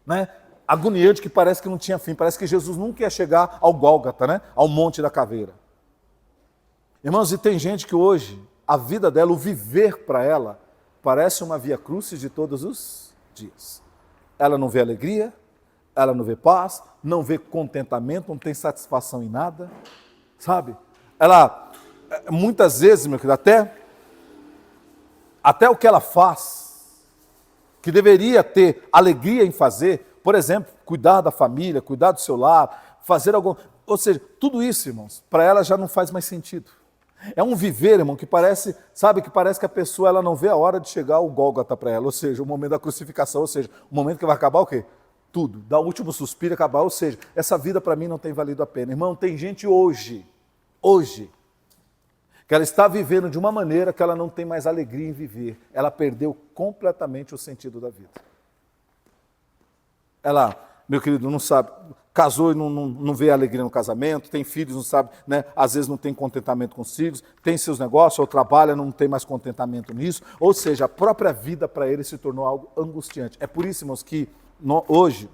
né? Agoniante, que parece que não tinha fim, parece que Jesus nunca ia chegar ao Gólgota, né? Ao Monte da Caveira. Irmãos, e tem gente que hoje, a vida dela, o viver para ela, parece uma via crucis de todos os dias. Ela não vê alegria, ela não vê paz, não vê contentamento, não tem satisfação em nada, sabe? Ela, muitas vezes, meu querido, até o que ela faz, que deveria ter alegria em fazer, por exemplo, cuidar da família, cuidar do seu lar, fazer algum... Ou seja, tudo isso, irmãos, para ela já não faz mais sentido. É um viver, irmão, que parece, sabe, que parece que a pessoa ela não vê a hora de chegar ao Gólgota para ela, ou seja, o momento da crucificação, ou seja, o momento que vai acabar o quê? Tudo, dá o último suspiro e acabar, ou seja, essa vida para mim não tem valido a pena. Irmão, tem gente hoje, que ela está vivendo de uma maneira que ela não tem mais alegria em viver, ela perdeu completamente o sentido da vida. Ela, meu querido, não sabe, casou e não vê alegria no casamento, tem filhos, não sabe, né? Às vezes não tem contentamento com os filhos, tem seus negócios, ou trabalha, não tem mais contentamento nisso, ou seja, a própria vida para ele se tornou algo angustiante. É por isso, irmãos, que hoje,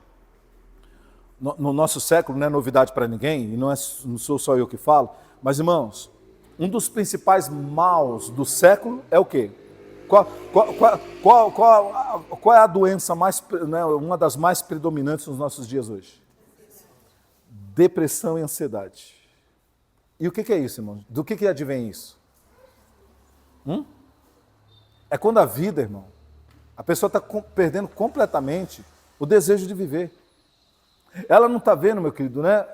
no nosso século, não é novidade para ninguém, e não sou só eu que falo, mas, irmãos, um dos principais maus do século é o quê? Qual é a doença mais, né, uma das mais predominantes nos nossos dias hoje? Depressão e ansiedade. E o que é isso, irmão? Do que advém isso? É quando a vida, irmão, a pessoa está perdendo completamente o desejo de viver. Ela não está vendo, meu querido, né?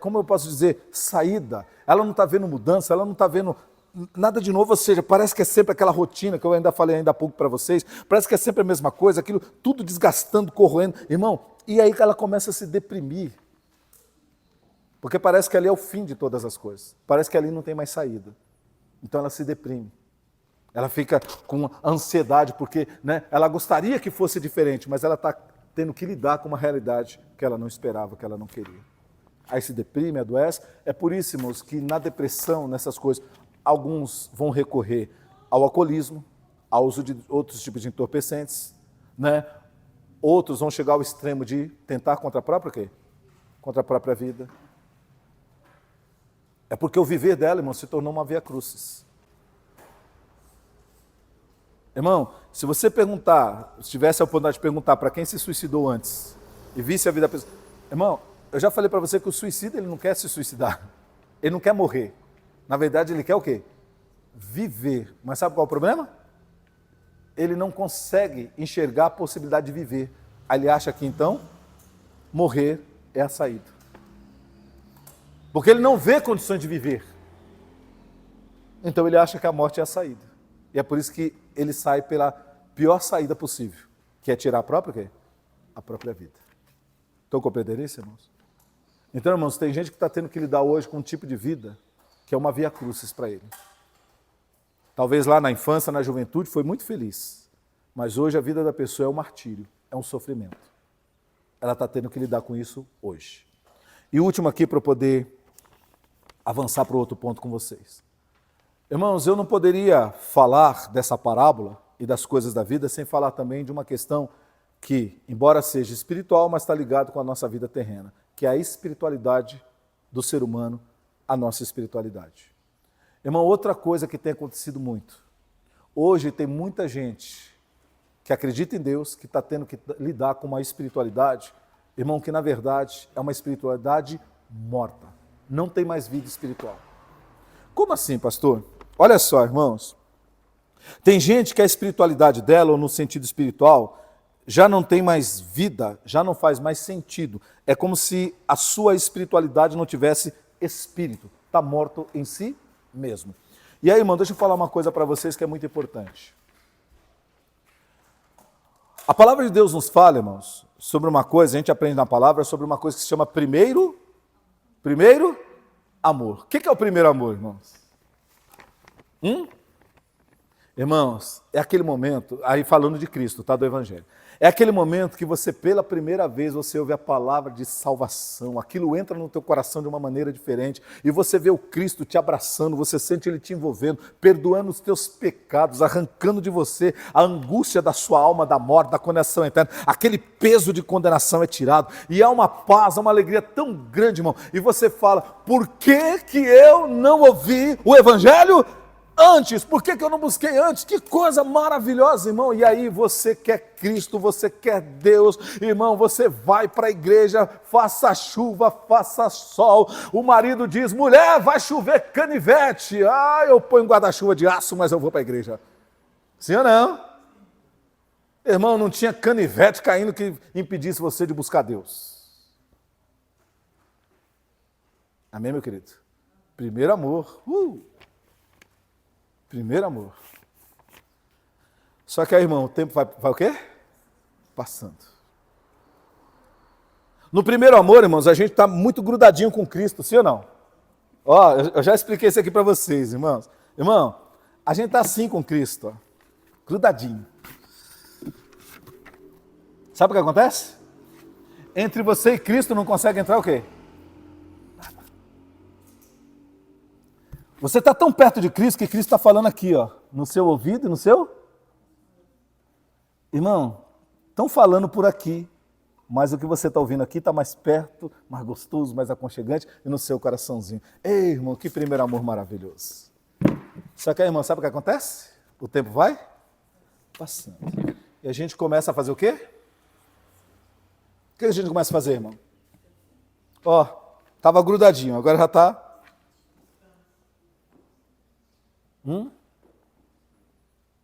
Como eu posso dizer, saída. Ela não está vendo mudança, ela não está vendo nada de novo, ou seja, parece que é sempre aquela rotina que eu ainda falei ainda há pouco para vocês, parece que é sempre a mesma coisa, aquilo tudo desgastando, corroendo, irmão, e aí ela começa a se deprimir, porque parece que ali é o fim de todas as coisas, parece que ali não tem mais saída, então ela se deprime, ela fica com ansiedade, porque, né, ela gostaria que fosse diferente, mas ela está tendo que lidar com uma realidade que ela não esperava, que ela não queria. Aí se deprime, adoece, é por isso, irmãos, que na depressão, nessas coisas, alguns vão recorrer ao alcoolismo, ao uso de outros tipos de entorpecentes, né? Outros vão chegar ao extremo de tentar contra a própria quê? Contra a própria vida. É porque o viver dela, irmão, se tornou uma via crucis. Irmão, se você perguntar, se tivesse a oportunidade de perguntar para quem se suicidou antes e visse a vida da pessoa, irmão, eu já falei para você que o suicida, ele não quer se suicidar, ele não quer morrer. Na verdade, ele quer o quê? Viver. Mas sabe qual é o problema? Ele não consegue enxergar a possibilidade de viver. Aí ele acha que, então, morrer é a saída. Porque ele não vê condições de viver. Então ele acha que a morte é a saída. E é por isso que ele sai pela pior saída possível, que é tirar a própria quê? A própria vida. Estão compreendendo isso, irmãos? Então, irmãos, tem gente que está tendo que lidar hoje com um tipo de vida que é uma via crucis para ele. Talvez lá na infância, na juventude, foi muito feliz. Mas hoje a vida da pessoa é um martírio, é um sofrimento. Ela está tendo que lidar com isso hoje. E o último aqui para eu poder avançar para o outro ponto com vocês. Irmãos, eu não poderia falar dessa parábola e das coisas da vida sem falar também de uma questão que, embora seja espiritual, mas está ligado com a nossa vida terrena, que é a espiritualidade do ser humano, a nossa espiritualidade. Irmão, outra coisa que tem acontecido muito. Hoje tem muita gente que acredita em Deus, que está tendo que lidar com uma espiritualidade, irmão, que na verdade é uma espiritualidade morta. Não tem mais vida espiritual. Como assim, pastor? Olha só, irmãos. Tem gente que a espiritualidade dela, ou no sentido espiritual, já não tem mais vida, já não faz mais sentido. É como se a sua espiritualidade não tivesse espírito, está morto em si mesmo. E aí, irmão, deixa eu falar uma coisa para vocês que é muito importante. A palavra de Deus nos fala, irmãos, sobre uma coisa, a gente aprende na palavra, sobre uma coisa que se chama primeiro amor. O que é o primeiro amor, irmãos? Irmãos, é aquele momento, aí falando de Cristo, tá, do Evangelho. É aquele momento que você, pela primeira vez, você ouve a palavra de salvação, aquilo entra no teu coração de uma maneira diferente, e você vê o Cristo te abraçando, você sente Ele te envolvendo, perdoando os teus pecados, arrancando de você a angústia da sua alma, da morte, da condenação eterna, aquele peso de condenação é tirado, e há uma paz, há uma alegria tão grande, irmão, e você fala, por que que eu não ouvi o Evangelho antes? Por que eu não busquei antes? Que coisa maravilhosa, irmão. E aí você quer Cristo, você quer Deus, irmão, você vai para a igreja, faça chuva, faça sol. O marido diz, mulher, vai chover canivete. Ah, eu ponho guarda-chuva de aço, mas eu vou para a igreja. Sim ou não? Irmão, não tinha canivete caindo que impedisse você de buscar Deus. Amém, meu querido? Primeiro amor. Primeiro amor. Só que aí, irmão, o tempo vai o quê? Passando. No primeiro amor, irmãos, a gente está muito grudadinho com Cristo, sim ou não? Ó, eu já expliquei isso aqui para vocês, irmãos. Irmão, a gente está assim com Cristo, ó, grudadinho. Sabe o que acontece? Entre você e Cristo não consegue entrar o quê? Você está tão perto de Cristo que Cristo está falando aqui, ó, no seu ouvido e no seu... Irmão, estão falando por aqui, mas o que você está ouvindo aqui está mais perto, mais gostoso, mais aconchegante e no seu coraçãozinho. Ei, irmão, que primeiro amor maravilhoso. Só que aí, irmão, sabe o que acontece? O tempo vai passando. E a gente começa a fazer o quê? O que a gente começa a fazer, irmão? Ó, estava grudadinho, agora já está...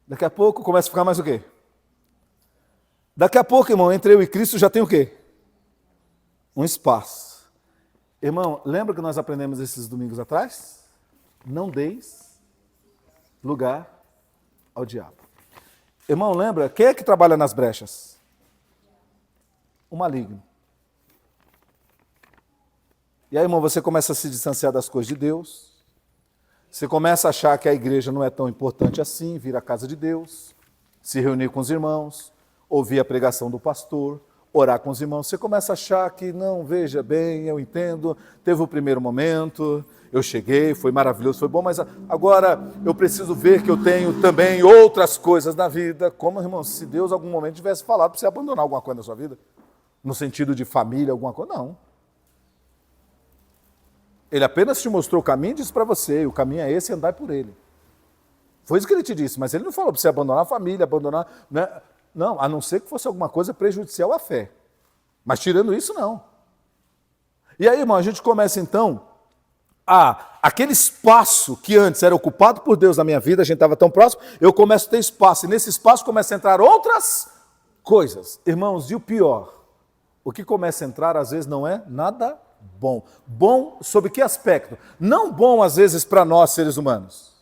Daqui a pouco começa a ficar mais o quê? Daqui a pouco, irmão, entre eu e Cristo já tem o quê? Um espaço. Irmão, lembra que nós aprendemos esses domingos atrás? Não deis lugar ao diabo. Irmão, lembra? Quem é que trabalha nas brechas? O maligno. E aí, irmão, você começa a se distanciar das coisas de Deus. Você começa a achar que a igreja não é tão importante assim, vir à casa de Deus, se reunir com os irmãos, ouvir a pregação do pastor, orar com os irmãos. Você começa a achar que, não, veja bem, eu entendo, teve o primeiro momento, eu cheguei, foi maravilhoso, foi bom, mas agora eu preciso ver que eu tenho também outras coisas na vida. Como, irmão, se Deus em algum momento tivesse falado para você abandonar alguma coisa na sua vida, no sentido de família, alguma coisa, não. Ele apenas te mostrou o caminho e disse para você, o caminho é esse, andai por ele. Foi isso que ele te disse, mas ele não falou para você abandonar a família, abandonar... Né? Não, a não ser que fosse alguma coisa prejudicial à fé. Mas tirando isso, não. E aí, irmão, a gente começa então aquele espaço que antes era ocupado por Deus na minha vida, a gente estava tão próximo, eu começo a ter espaço, e nesse espaço começa a entrar outras coisas. Irmãos, e o pior, o que começa a entrar às vezes não é nada bom. Bom sob que aspecto? Não bom às vezes para nós seres humanos,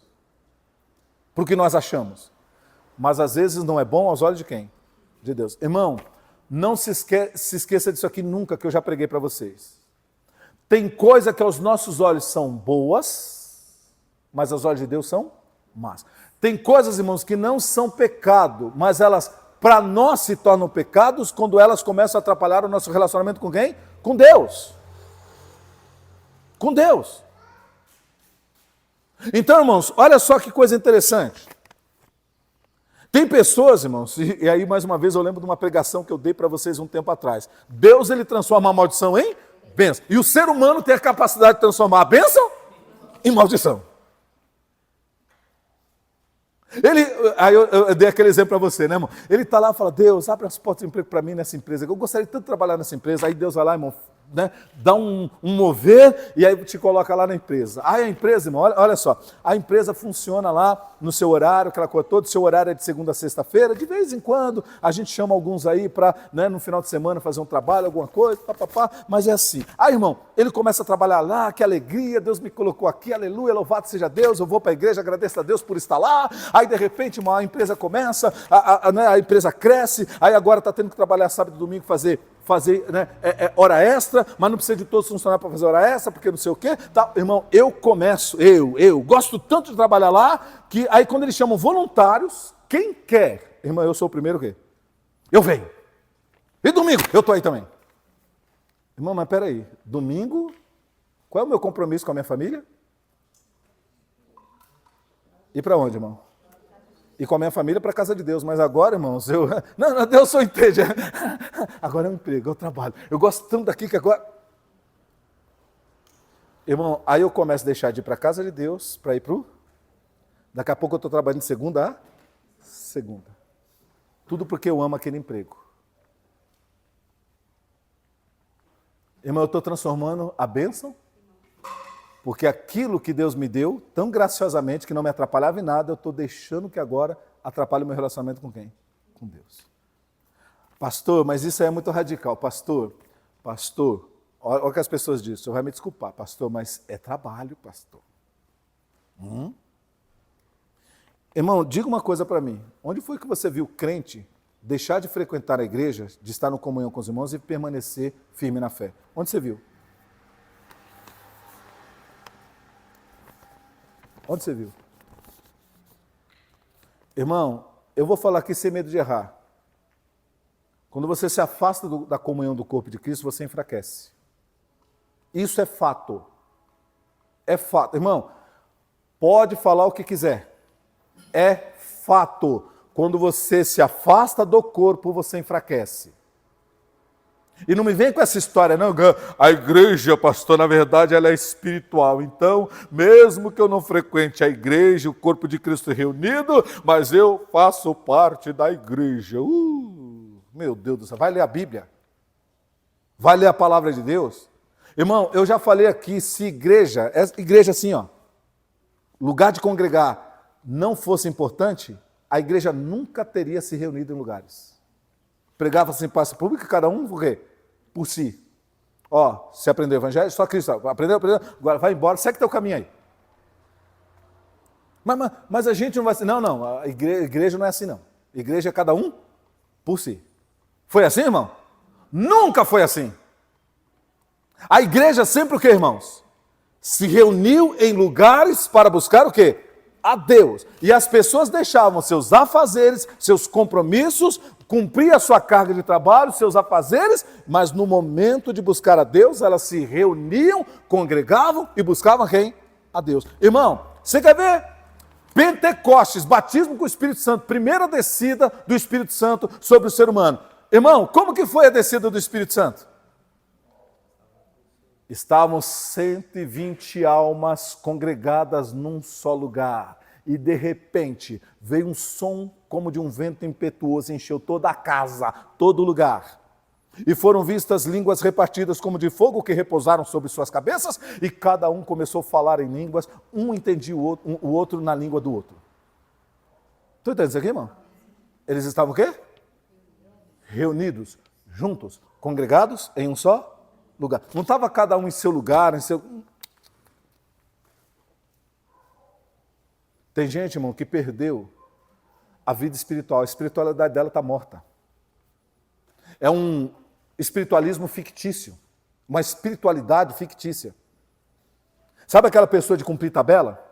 para o que nós achamos, mas às vezes não é bom aos olhos de quem? De Deus. Irmão, não se esqueça disso aqui nunca, que eu já preguei para vocês. Tem coisa que aos nossos olhos são boas, mas aos olhos de Deus são más. Tem coisas, irmãos, que não são pecado, mas elas para nós se tornam pecados quando elas começam a atrapalhar o nosso relacionamento com quem? Com Deus. Com Deus. Então, irmãos, olha só que coisa interessante. Tem pessoas, irmãos, e aí mais uma vez eu lembro de uma pregação que eu dei para vocês um tempo atrás. Deus, ele transforma a maldição em bênção. E o ser humano tem a capacidade de transformar a bênção em maldição. Aí eu dei aquele exemplo para você, né, irmão? Ele está lá e fala, Deus, abre as portas de emprego para mim nessa empresa. Eu gostaria tanto de trabalhar nessa empresa. Aí Deus vai lá, irmão, né, dá um mover e aí te coloca lá na empresa. Aí a empresa, irmão, olha só, a empresa funciona lá no seu horário, aquela coisa toda, o seu horário é de segunda a sexta-feira, de vez em quando a gente chama alguns aí para, né, no final de semana fazer um trabalho, alguma coisa, mas é assim. Aí, irmão, ele começa a trabalhar lá, que alegria, Deus me colocou aqui, aleluia, louvado seja Deus, eu vou para a igreja, agradeço a Deus por estar lá. Aí, de repente, a empresa começa, a empresa cresce, aí agora está tendo que trabalhar sábado e domingo, fazer né, hora extra, mas não precisa de todos funcionar para fazer hora extra, porque não sei o quê. Tá, irmão, eu gosto tanto de trabalhar lá, que aí quando eles chamam voluntários, quem quer? Irmão, eu sou o primeiro o quê? Eu venho. E domingo, eu estou aí também. Irmão, mas peraí, domingo, qual é o meu compromisso com a minha família? E para onde, irmão? E com a minha família para a casa de Deus. Mas agora, irmãos, não, Deus só entende. Agora é um emprego, é um trabalho. Eu gosto tanto daqui que agora... Irmão, aí eu começo a deixar de ir para a casa de Deus, para ir para o... Daqui a pouco eu estou trabalhando de segunda a segunda. Tudo porque eu amo aquele emprego. Irmão, eu estou transformando a bênção, porque aquilo que Deus me deu, tão graciosamente, que não me atrapalhava em nada, eu estou deixando que agora atrapalhe o meu relacionamento com quem? Com Deus. Pastor, mas isso aí é muito radical. Pastor, olha o que as pessoas dizem, o senhor vai me desculpar, pastor, mas é trabalho, pastor. Irmão, diga uma coisa para mim, onde foi que você viu crente deixar de frequentar a igreja, de estar no comunhão com os irmãos e permanecer firme na fé? Onde você viu? Onde você viu? Irmão, eu vou falar aqui sem medo de errar. Quando você se afasta da comunhão do corpo de Cristo, você enfraquece. Isso é fato. É fato. Irmão, pode falar o que quiser. É fato. Quando você se afasta do corpo, você enfraquece. E não me vem com essa história, não. A igreja, pastor, na verdade, ela é espiritual. Então, mesmo que eu não frequente a igreja, o corpo de Cristo reunido, mas eu faço parte da igreja. Meu Deus do céu, vai ler a Bíblia. Vai ler a palavra de Deus. Irmão, eu já falei aqui, se igreja assim, ó, lugar de congregar, não fosse importante, a igreja nunca teria se reunido em lugares. Pregava-se em praça pública, cada um por quê? Por si. Ó, você aprendeu o evangelho, só Cristo. Aprendeu, agora vai embora, segue teu caminho aí. Mas a gente não vai... Não, a igreja não é assim, não. A igreja é cada um por si. Foi assim, irmão? Nunca foi assim. A igreja sempre o quê, irmãos? Se reuniu em lugares para buscar o quê? A Deus. E as pessoas deixavam seus afazeres, seus compromissos, cumprir a sua carga de trabalho, seus afazeres, mas no momento de buscar a Deus, elas se reuniam, congregavam e buscavam quem? A Deus. Irmão, você quer ver? Pentecostes, batismo com o Espírito Santo, primeira descida do Espírito Santo sobre o ser humano. Irmão, como que foi a descida do Espírito Santo? Estavam 120 almas congregadas num só lugar. E de repente veio um som como de um vento impetuoso, encheu toda a casa, todo lugar. E foram vistas línguas repartidas como de fogo que repousaram sobre suas cabeças, e cada um começou a falar em línguas, um entendia o outro na língua do outro. Tu entende isso aqui, irmão? Eles estavam o quê? Reunidos, juntos, congregados em um só lugar. Não estava cada um em seu lugar, em seu... Tem gente, irmão, que perdeu a vida espiritual. A espiritualidade dela está morta. É um espiritualismo fictício. Uma espiritualidade fictícia. Sabe aquela pessoa de cumprir tabela?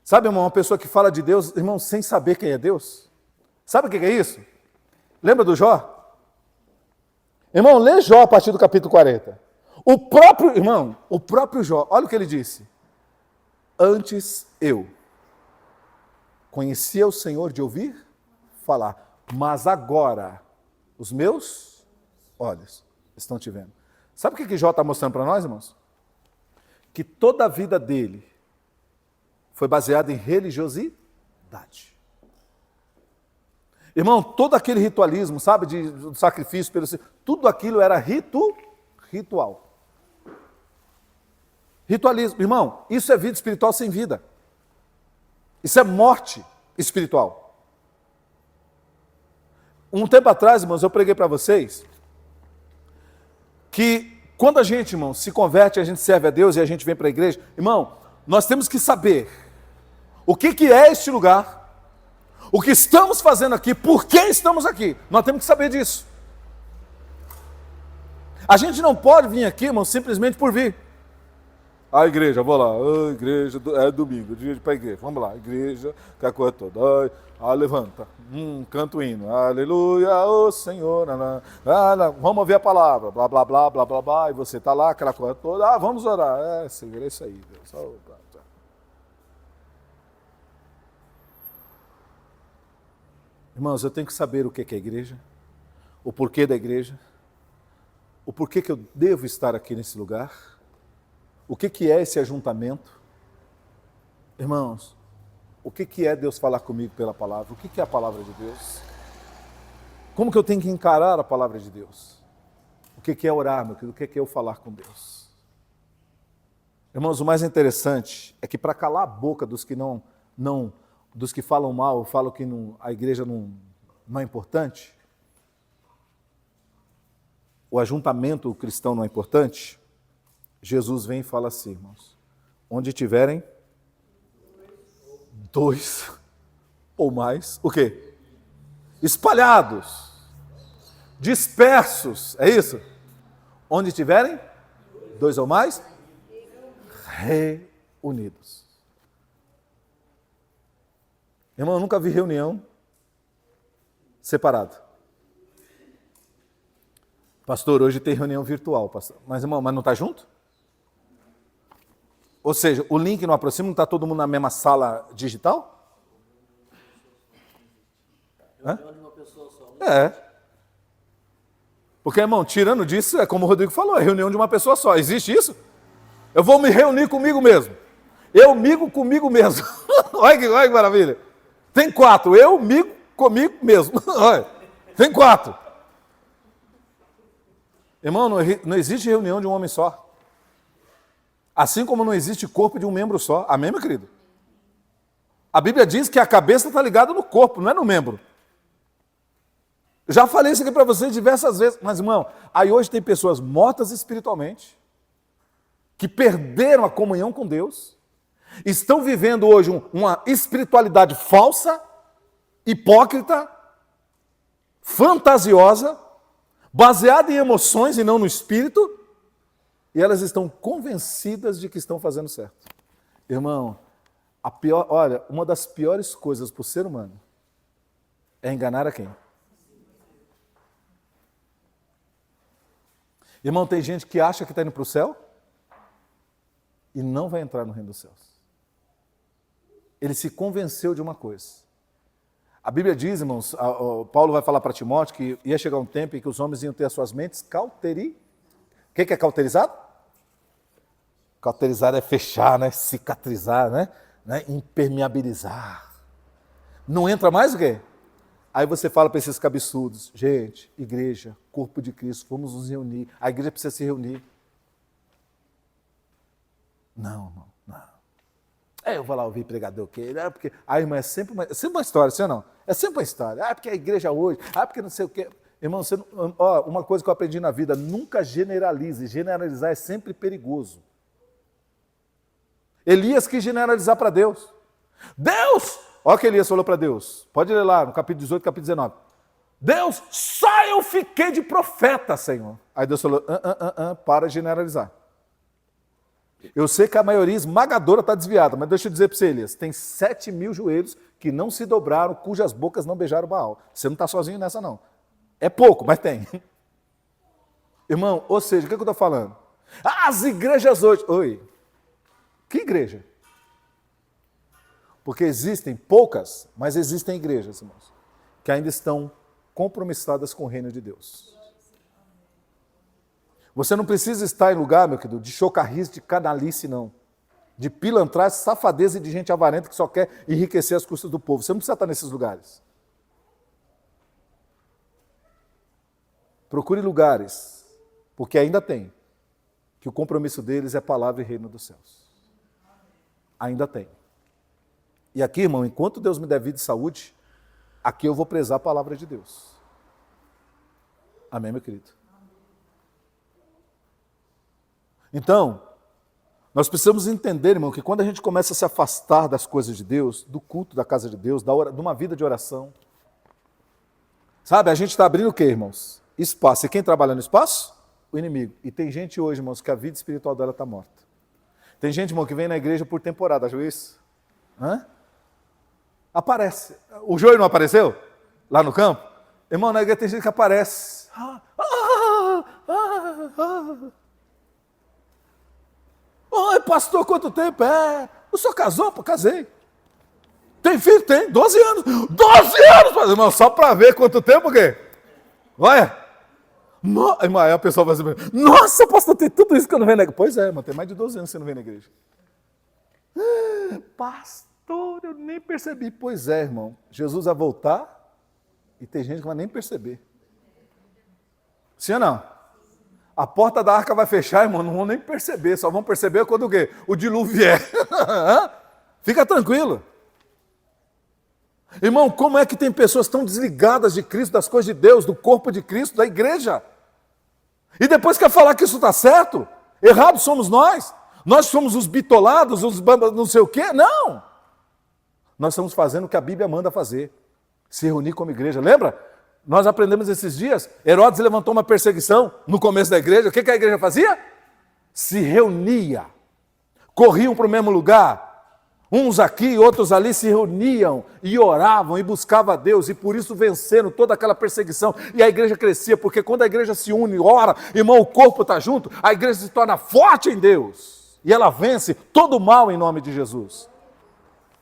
Sabe, irmão, uma pessoa que fala de Deus, irmão, sem saber quem é Deus? Sabe o que é isso? Lembra do Jó? Irmão, lê Jó a partir do capítulo 40. O próprio Jó, olha o que ele disse. Antes eu conhecia o Senhor de ouvir falar, mas agora os meus olhos estão te vendo. Sabe o que Jó está mostrando para nós, irmãos? Que toda a vida dele foi baseada em religiosidade. Irmão, todo aquele ritualismo, sabe, do sacrifício, tudo aquilo era ritual. Ritualismo, irmão, isso é vida espiritual sem vida. Isso é morte espiritual. Um tempo atrás, irmãos, eu preguei para vocês que quando a gente, irmão, se converte, a gente serve a Deus e a gente vem para a igreja, irmão, nós temos que saber o que é este lugar, o que estamos fazendo aqui, por que estamos aqui. Nós temos que saber disso. A gente não pode vir aqui, irmão, simplesmente por vir. A igreja, vou lá, igreja, é domingo, dia de ir para a igreja, vamos lá, igreja, que a coisa toda, levanta, canta o hino, aleluia, ô Senhor, vamos ouvir a palavra, blá, blá, blá, blá, blá, blá, e você está lá, aquela coisa toda, vamos orar, Senhor, é isso aí, Deus, Irmãos, eu tenho que saber o que é a igreja, o porquê da igreja, o porquê que eu devo estar aqui nesse lugar, o que é esse ajuntamento? Irmãos, o que é Deus falar comigo pela palavra? O que é a palavra de Deus? Como que eu tenho que encarar a palavra de Deus? O que é orar, meu querido? O que é eu falar com Deus? Irmãos, o mais interessante é que para calar a boca dos que dos que falam mal, falam que a igreja não é importante, o ajuntamento cristão não é importante, Jesus vem e fala assim, irmãos, onde tiverem 2 ou mais, o quê? Espalhados, dispersos, é isso? Onde tiverem 2 ou mais, reunidos. Irmão, eu nunca vi reunião separada. Pastor, hoje tem reunião virtual, pastor. Mas, irmão, não está junto? Ou seja, o link não aproxima, não está todo mundo na mesma sala digital? Reunião de uma pessoa só. Né? Porque, irmão, tirando disso, é como o Rodrigo falou, é reunião de uma pessoa só. Existe isso? Eu vou me reunir comigo mesmo. Eu migo comigo mesmo. Olha que maravilha. Tem 4. Eu migo comigo mesmo. Olha, tem 4. Irmão, não existe reunião de um homem só. Assim como não existe corpo de um membro só. Amém, meu querido? A Bíblia diz que a cabeça está ligada no corpo, não é no membro. Já falei isso aqui para vocês diversas vezes. Mas, irmão, aí hoje tem pessoas mortas espiritualmente, que perderam a comunhão com Deus, estão vivendo hoje uma espiritualidade falsa, hipócrita, fantasiosa, baseada em emoções e não no espírito, e elas estão convencidas de que estão fazendo certo. Irmão, uma das piores coisas para o ser humano é enganar a quem? Irmão, tem gente que acha que está indo para o céu e não vai entrar no reino dos céus. Ele se convenceu de uma coisa. A Bíblia diz, irmãos, Paulo vai falar para Timóteo que ia chegar um tempo em que os homens iam ter as suas mentes cauterizadas. O que é cauterizado? Cauterizar é fechar, né? Cicatrizar, né? Impermeabilizar. Não entra mais o quê? Aí você fala para esses cabeçudos, gente, igreja, corpo de Cristo, vamos nos reunir. A igreja precisa se reunir. Não, irmão, não. Eu vou lá ouvir pregador, porque irmã, é sempre uma história, assim ou não? É sempre uma história. Porque a igreja hoje, porque não sei o quê. Irmão, uma coisa que eu aprendi na vida, nunca generalize. Generalizar é sempre perigoso. Elias quis generalizar para Deus. Deus! Olha o que Elias falou para Deus. Pode ler lá, no capítulo 18, capítulo 19. Deus, só eu fiquei de profeta, Senhor. Aí Deus falou, para generalizar. Eu sei que a maioria esmagadora está desviada, mas deixa eu dizer para você, Elias, tem 7.000 joelhos que não se dobraram, cujas bocas não beijaram Baal. Você não está sozinho nessa, não. É pouco, mas tem. Irmão, ou seja, o que eu estou falando? As igrejas hoje... Oi, que igreja? Porque existem poucas, mas existem igrejas, irmãos, que ainda estão compromissadas com o reino de Deus. Você não precisa estar em lugar, meu querido, de chocarrice, de canalice, não. De pilantragem, safadeza e de gente avarenta que só quer enriquecer as custas do povo. Você não precisa estar nesses lugares. Procure lugares, porque ainda tem, que o compromisso deles é palavra e reino dos céus. Ainda tem. E aqui, irmão, enquanto Deus me der vida e saúde, aqui eu vou prezar a palavra de Deus. Amém, meu querido? Então, nós precisamos entender, irmão, que quando a gente começa a se afastar das coisas de Deus, do culto da casa de Deus, de uma vida de oração, sabe, a gente está abrindo o quê, irmãos? Espaço. E quem trabalha no espaço? O inimigo. E tem gente hoje, irmãos, que a vida espiritual dela está morta. Tem gente, irmão, que vem na igreja por temporada, já viu isso? Aparece. O Joio não apareceu? Lá no campo? Irmão, na igreja tem gente que aparece. Oi, pastor, quanto tempo? O senhor casou? Pô, casei. Tem filho? Tem. 12 anos. 12 anos, irmão, só para ver quanto tempo, o quê? Olha. Irmão, aí a pessoa vai dizer, nossa, pastor, tem tudo isso que eu não venho na igreja. Pois é, irmão, tem mais de 12 anos que você não vem na igreja. Pastor, eu nem percebi. Pois é, irmão, Jesus vai voltar e tem gente que vai nem perceber. Sim ou não? A porta da arca vai fechar, irmão, não vão nem perceber, só vão perceber quando o quê? O dilúvio vier. Fica tranquilo. Irmão, como é que tem pessoas tão desligadas de Cristo, das coisas de Deus, do corpo de Cristo, da igreja? E depois quer falar que isso está certo? Errados somos nós. Nós somos os bitolados, os não sei o quê. Não! Nós estamos fazendo o que a Bíblia manda fazer. Se reunir como igreja. Lembra? Nós aprendemos esses dias. Herodes levantou uma perseguição no começo da igreja. O que a igreja fazia? Se reunia. Corriam para o mesmo lugar. Uns aqui, outros ali se reuniam e oravam e buscavam a Deus e por isso venceram toda aquela perseguição e a igreja crescia, porque quando a igreja se une e ora, irmão, o corpo está junto, a igreja se torna forte em Deus e ela vence todo o mal em nome de Jesus.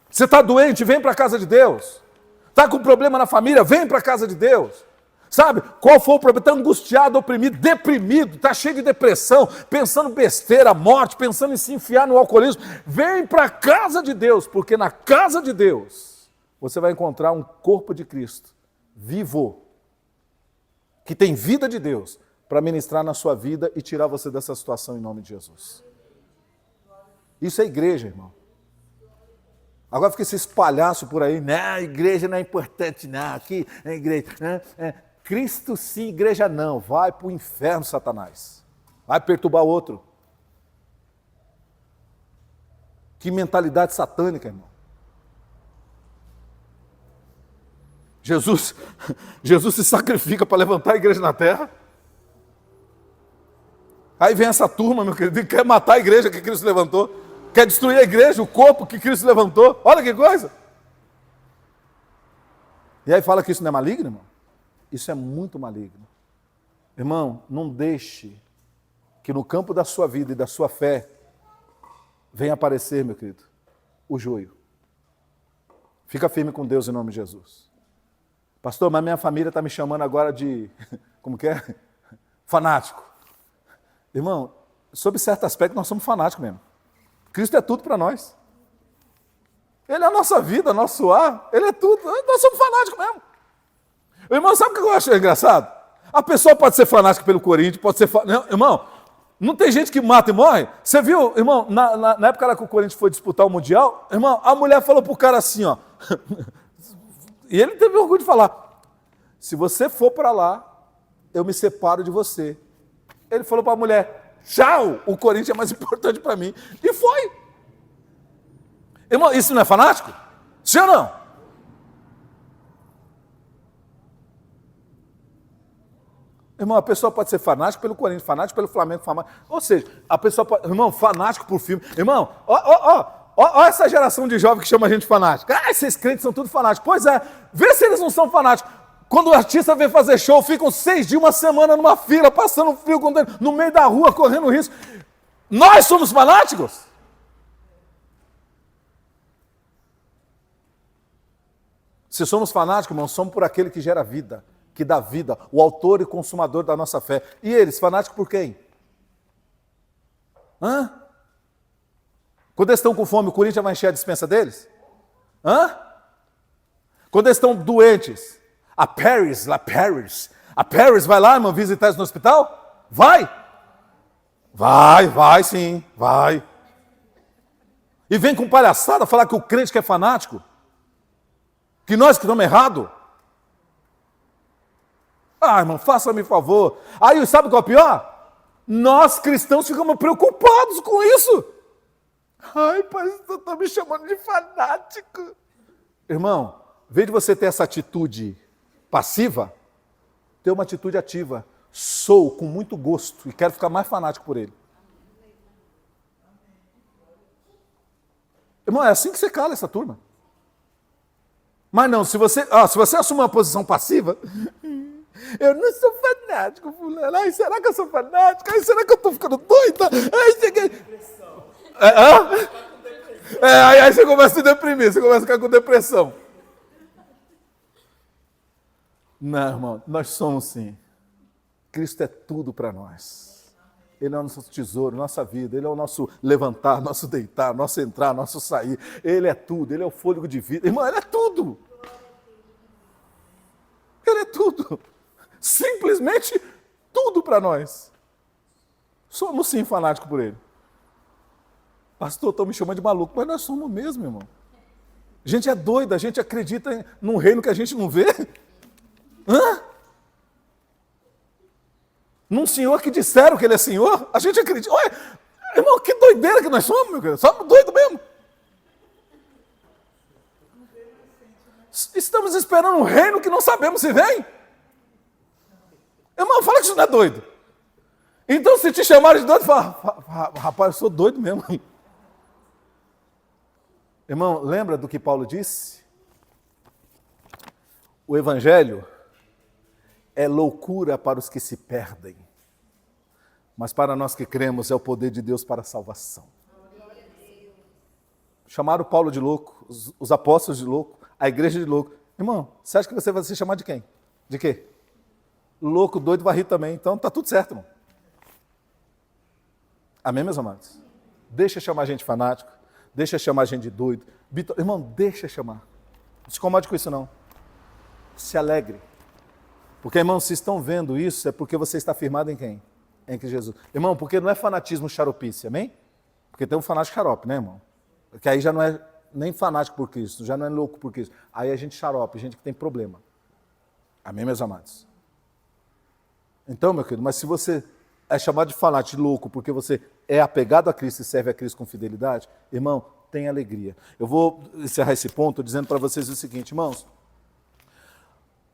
Você está doente, vem para a casa de Deus. Está com problema na família, vem para a casa de Deus. Sabe, qual foi o problema? Está angustiado, oprimido, deprimido, está cheio de depressão, pensando besteira, morte, pensando em se enfiar no alcoolismo. Vem para a casa de Deus, porque na casa de Deus você vai encontrar um corpo de Cristo, vivo, que tem vida de Deus, para ministrar na sua vida e tirar você dessa situação em nome de Jesus. Isso é igreja, irmão. Agora fica esse espalhaço por aí, né? A igreja não é importante, não, aqui é igreja, Cristo sim, igreja não. Vai para o inferno, Satanás. Vai perturbar outro. Que mentalidade satânica, irmão. Jesus se sacrifica para levantar a igreja na terra. Aí vem essa turma, meu querido, que quer matar a igreja que Cristo levantou. Quer destruir a igreja, o corpo que Cristo levantou. Olha que coisa. E aí fala que isso não é maligno, irmão? Isso é muito maligno. Irmão, não deixe que no campo da sua vida e da sua fé venha aparecer, meu querido, o joio. Fica firme com Deus em nome de Jesus. Pastor, mas minha família está me chamando agora de, como que é? Fanático. Irmão, sob certo aspecto nós somos fanáticos mesmo. Cristo é tudo para nós. Ele é a nossa vida, nosso ar, Ele é tudo. Nós somos fanáticos mesmo. Irmão, sabe o que eu acho engraçado? A pessoa pode ser fanática pelo Corinthians, pode ser... Não, irmão, não tem gente que mata e morre? Você viu, irmão, na época lá que o Corinthians foi disputar o Mundial, irmão, a mulher falou pro cara assim, ó. E ele teve orgulho de falar, se você for para lá, eu me separo de você. Ele falou para a mulher, tchau, o Corinthians é mais importante para mim. E foi. Irmão, isso não é fanático? Sim ou não? Irmão, a pessoa pode ser fanática pelo Corinthians, fanática pelo Flamengo, fanática... Ou seja, a pessoa pode... Irmão, fanático por filme. Irmão, ó essa geração de jovens que chama a gente fanático. Ah, esses crentes são tudo fanáticos. Pois é, vê se eles não são fanáticos. Quando o artista vem fazer show, ficam 6 dias, uma semana numa fila, passando frio, no meio da rua, correndo risco. Nós somos fanáticos? Se somos fanáticos, irmão, somos por aquele que gera vida, que dá vida, o autor e consumador da nossa fé. E eles, fanáticos por quem? Quando eles estão com fome, o Corinthians vai encher a despensa deles? Quando eles estão doentes, a Paris vai lá, irmão, visitar eles no hospital? Vai! Vai sim, vai. E vem com palhaçada falar que o crente que é fanático, que nós que estamos errados. Ah, irmão, faça-me favor. Aí, sabe o que é o pior? Nós cristãos ficamos preocupados com isso. Ai, pastor, está me chamando de fanático. Irmão, em vez de você ter essa atitude passiva, ter uma atitude ativa. Sou com muito gosto e quero ficar mais fanático por ele. Irmão, é assim que você cala essa turma. Mas não, se você assumir uma posição passiva, eu não sou fanático, fulano. Ai, será que eu sou fanático? Ai, será que eu estou ficando doida? Ai, aí você começa a se deprimir, você começa a ficar com depressão. Não, irmão, nós somos sim. Cristo é tudo para nós. Ele é o nosso tesouro, nossa vida. Ele é o nosso levantar, nosso deitar, nosso entrar, nosso sair. Ele é tudo, ele é o fôlego de vida. Irmão, ele é tudo. Ele é tudo. Simplesmente tudo para nós. Somos sim fanáticos por ele. Pastor, estão me chamando de maluco, mas nós somos mesmo, irmão. A gente é doido, a gente acredita num reino que a gente não vê. Hã? Num senhor que disseram que ele é senhor, a gente acredita. Olha, irmão, que doideira que nós somos, meu querido. Somos doidos mesmo. Estamos esperando um reino que não sabemos se vem. Irmão, fala que isso não é doido. Então, se te chamarem de doido, fala, rapaz, eu sou doido mesmo. Irmão, lembra do que Paulo disse? O evangelho é loucura para os que se perdem, mas para nós que cremos é o poder de Deus para a salvação. Chamaram Paulo de louco, os apóstolos de louco, a igreja de louco. Irmão, você acha que você vai se chamar de quem? De quê? Louco, doido, vai rir também. Então tá tudo certo, irmão. Amém, meus amados? Deixa chamar a gente fanático, deixa chamar a gente de doido. Irmão, deixa chamar. Não se incomode com isso não. Se alegre. Porque, irmão, se estão vendo isso, é porque você está firmado em quem? Em Cristo Jesus. Irmão, porque não é fanatismo xaropice, amém? Porque tem um fanático xarope, né, irmão? Porque aí já não é nem fanático por Cristo, já não é louco por Cristo. Aí a gente xarope, gente que tem problema. Amém, meus amados? Então, meu querido, mas se você é chamado de fanático, de louco, porque você é apegado a Cristo e serve a Cristo com fidelidade, irmão, tenha alegria. Eu vou encerrar esse ponto dizendo para vocês o seguinte, irmãos.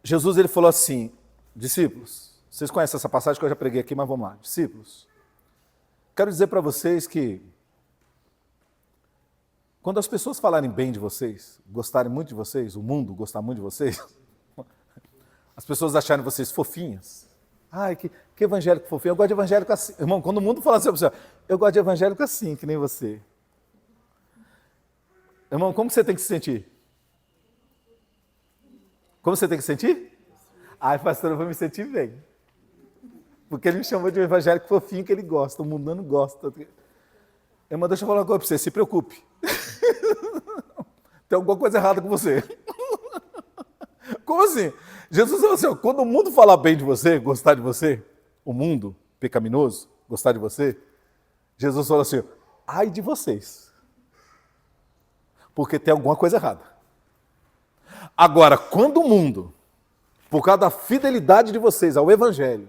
Jesus, ele falou assim, discípulos, vocês conhecem essa passagem que eu já preguei aqui, mas vamos lá. Discípulos, quero dizer para vocês que quando as pessoas falarem bem de vocês, gostarem muito de vocês, o mundo gostar muito de vocês, as pessoas acharem vocês fofinhas. Ai, que evangélico fofinho, eu gosto de evangélico assim. Irmão, quando o mundo fala assim, eu gosto de evangélico assim, que nem você. Irmão, como que você tem que se sentir? Como você tem que se sentir? Ai, pastor, eu vou me sentir bem. Porque ele me chamou de um evangélico fofinho que ele gosta, o mundano gosta. Irmão, deixa eu falar uma coisa para você, se preocupe. Tem alguma coisa errada com você. Como assim? Jesus falou assim, quando o mundo falar bem de você, gostar de você, o mundo pecaminoso, gostar de você, Jesus falou assim, ai de vocês. Porque tem alguma coisa errada. Agora, quando o mundo, por causa da fidelidade de vocês ao Evangelho,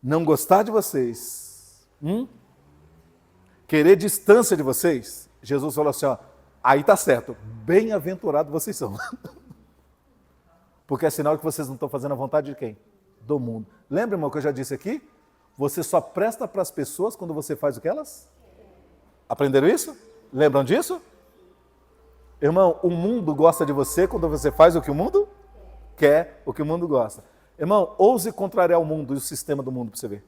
não gostar de vocês, querer distância de vocês, Jesus falou assim, aí tá certo, bem-aventurado vocês são. Porque é sinal que vocês não estão fazendo a vontade de quem? Do mundo. Lembra, irmão, que eu já disse aqui? Você só presta para as pessoas quando você faz o que elas? Aprenderam isso? Lembram disso? Irmão, o mundo gosta de você quando você faz o que o mundo quer, o que o mundo gosta. Irmão, ouse contrariar o mundo e o sistema do mundo para você ver.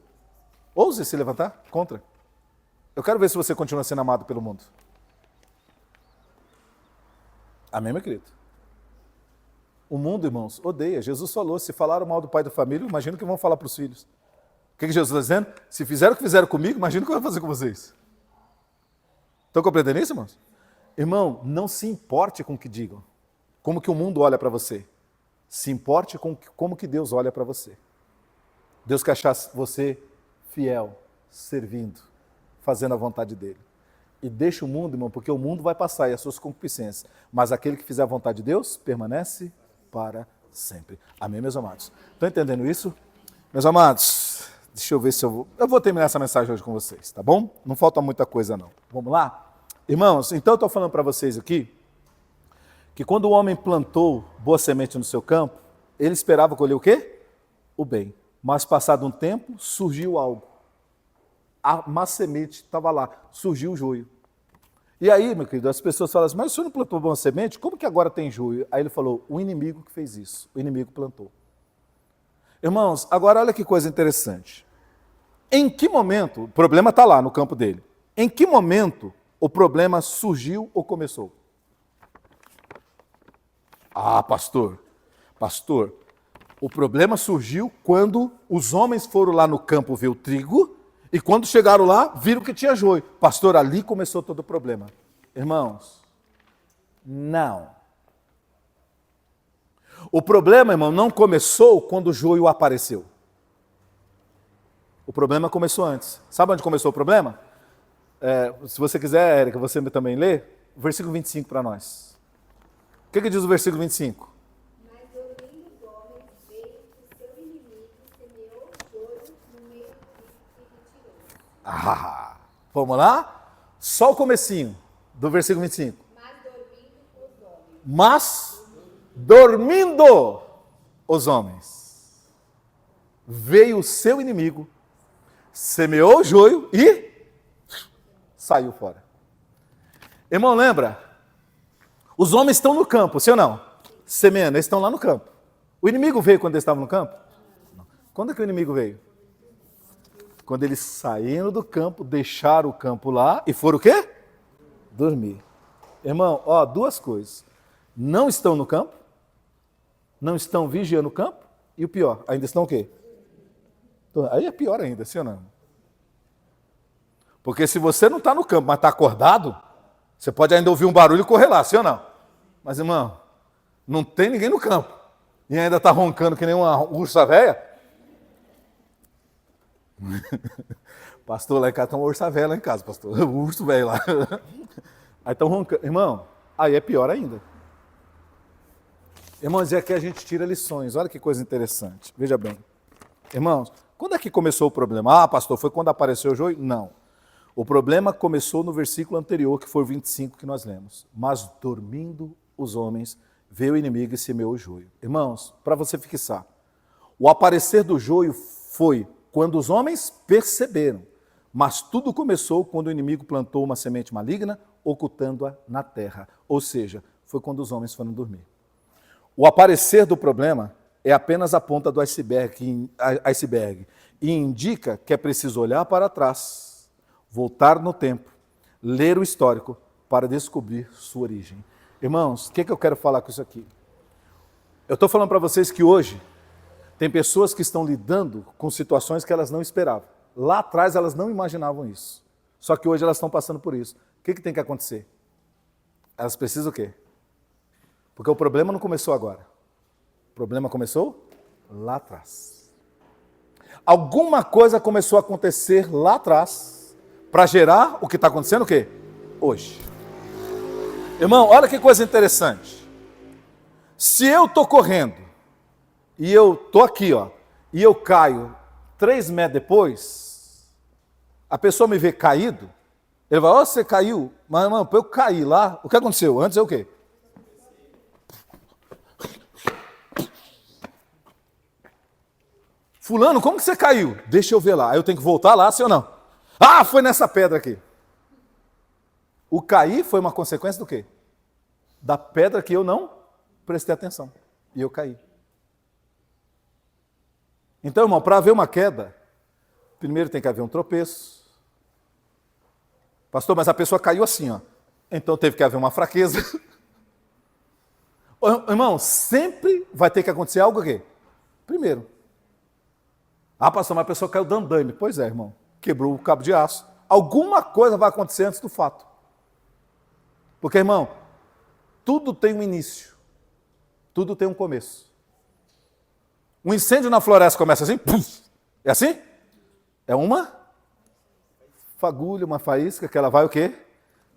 Ouse se levantar contra. Eu quero ver se você continua sendo amado pelo mundo. Amém, meu querido? O mundo, irmãos, odeia. Jesus falou, se falaram mal do pai da família, imagina o que vão falar para os filhos. O que Jesus está dizendo? Se fizeram o que fizeram comigo, imagina o que eu vou fazer com vocês. Estão compreendendo isso, irmãos? Irmão, não se importe com o que digam, como que o mundo olha para você. Se importe com como que Deus olha para você. Deus quer achar você fiel, servindo, fazendo a vontade dele. E deixa o mundo, irmão, porque o mundo vai passar e as suas concupiscências. Mas aquele que fizer a vontade de Deus permanece para sempre. Amém, meus amados? Estão entendendo isso? Meus amados, deixa eu ver se eu vou terminar essa mensagem hoje com vocês, tá bom? Não falta muita coisa, não. Vamos lá? Irmãos, então eu estou falando para vocês aqui que quando o homem plantou boa semente no seu campo, ele esperava colher o quê? O bem. Mas passado um tempo, surgiu algo. A má semente estava lá, surgiu o joio. E aí, meu querido, as pessoas falam assim, mas o senhor não plantou boa semente? Como que agora tem joio? Aí ele falou, o inimigo que fez isso, o inimigo plantou. Irmãos, agora olha que coisa interessante. Em que momento, o problema está lá no campo dele, em que momento o problema surgiu ou começou? Ah, pastor, o problema surgiu quando os homens foram lá no campo ver o trigo e quando chegaram lá, viram que tinha joio. Pastor, ali começou todo o problema. Irmãos, não. O problema, irmão, não começou quando o joio apareceu. O problema começou antes. Sabe onde começou o problema? Se você quiser, Érica, você também lê, o versículo 25 para nós. O que diz o versículo 25? Mas dormindo os homens, veio o seu inimigo, semeou o joio no meio do trigo e retirou. Vamos lá? Só o comecinho do versículo 25. Mas dormindo os homens, veio o seu inimigo, semeou o joio e saiu fora. Irmão, lembra? Os homens estão no campo, sim ou não? Semeando, eles estão lá no campo. O inimigo veio quando eles estavam no campo? Não. Quando é que o inimigo veio? Quando eles saíram do campo, deixaram o campo lá e foram o quê? Dormir. Irmão, ó, duas coisas. Não estão no campo, não estão vigiando o campo, e o pior, ainda estão o quê? Aí é pior ainda, sim ou não? Porque se você não está no campo, mas está acordado, você pode ainda ouvir um barulho e correr lá, sim ou não? Mas, irmão, não tem ninguém no campo, e ainda está roncando que nem uma ursa velha? Pastor, lá em casa tem uma ursa velha lá em casa, pastor. Um urso velho lá. Aí estão roncando. Irmão, aí é pior ainda. Irmãos, e aqui a gente tira lições. Olha que coisa interessante. Veja bem. Irmãos, quando é que começou o problema? Ah, pastor, foi quando apareceu o joio? Não. O problema começou no versículo anterior, que foi o 25 que nós lemos. Mas dormindo os homens, veio o inimigo e semeou o joio. Irmãos, para você fixar, o aparecer do joio foi quando os homens perceberam, mas tudo começou quando o inimigo plantou uma semente maligna, ocultando-a na terra. Ou seja, foi quando os homens foram dormir. O aparecer do problema é apenas a ponta do iceberg e indica que é preciso olhar para trás, voltar no tempo, ler o histórico para descobrir sua origem. Irmãos, o que eu quero falar com isso aqui? Eu estou falando para vocês que hoje tem pessoas que estão lidando com situações que elas não esperavam. Lá atrás elas não imaginavam isso. Só que hoje elas estão passando por isso. O que tem que acontecer? Elas precisam o quê? Porque o problema não começou agora. O problema começou lá atrás. Alguma coisa começou a acontecer lá atrás para gerar o que está acontecendo o quê? Hoje. Irmão, olha que coisa interessante. Se eu estou correndo e eu estou aqui, ó, e eu caio 3 metros depois, a pessoa me vê caído, ele vai, ó, você caiu, mas irmão, para eu cair lá, o que aconteceu? Antes é o quê? Fulano, como que você caiu? Deixa eu ver lá. Aí eu tenho que voltar lá, sim ou não? Ah, foi nessa pedra aqui. O cair foi uma consequência do quê? Da pedra que eu não prestei atenção. E eu caí. Então, irmão, para haver uma queda, primeiro tem que haver um tropeço. Pastor, mas a pessoa caiu assim, ó. Então teve que haver uma fraqueza. Irmão, sempre vai ter que acontecer algo o quê? Primeiro. Ah, pastor, mas a pessoa caiu dando dano. Pois é, irmão. Quebrou o cabo de aço. Alguma coisa vai acontecer antes do fato. Porque, irmão, tudo tem um início. Tudo tem um começo. Um incêndio na floresta começa assim? Puf, é assim? É uma fagulha, uma faísca, que ela vai o quê?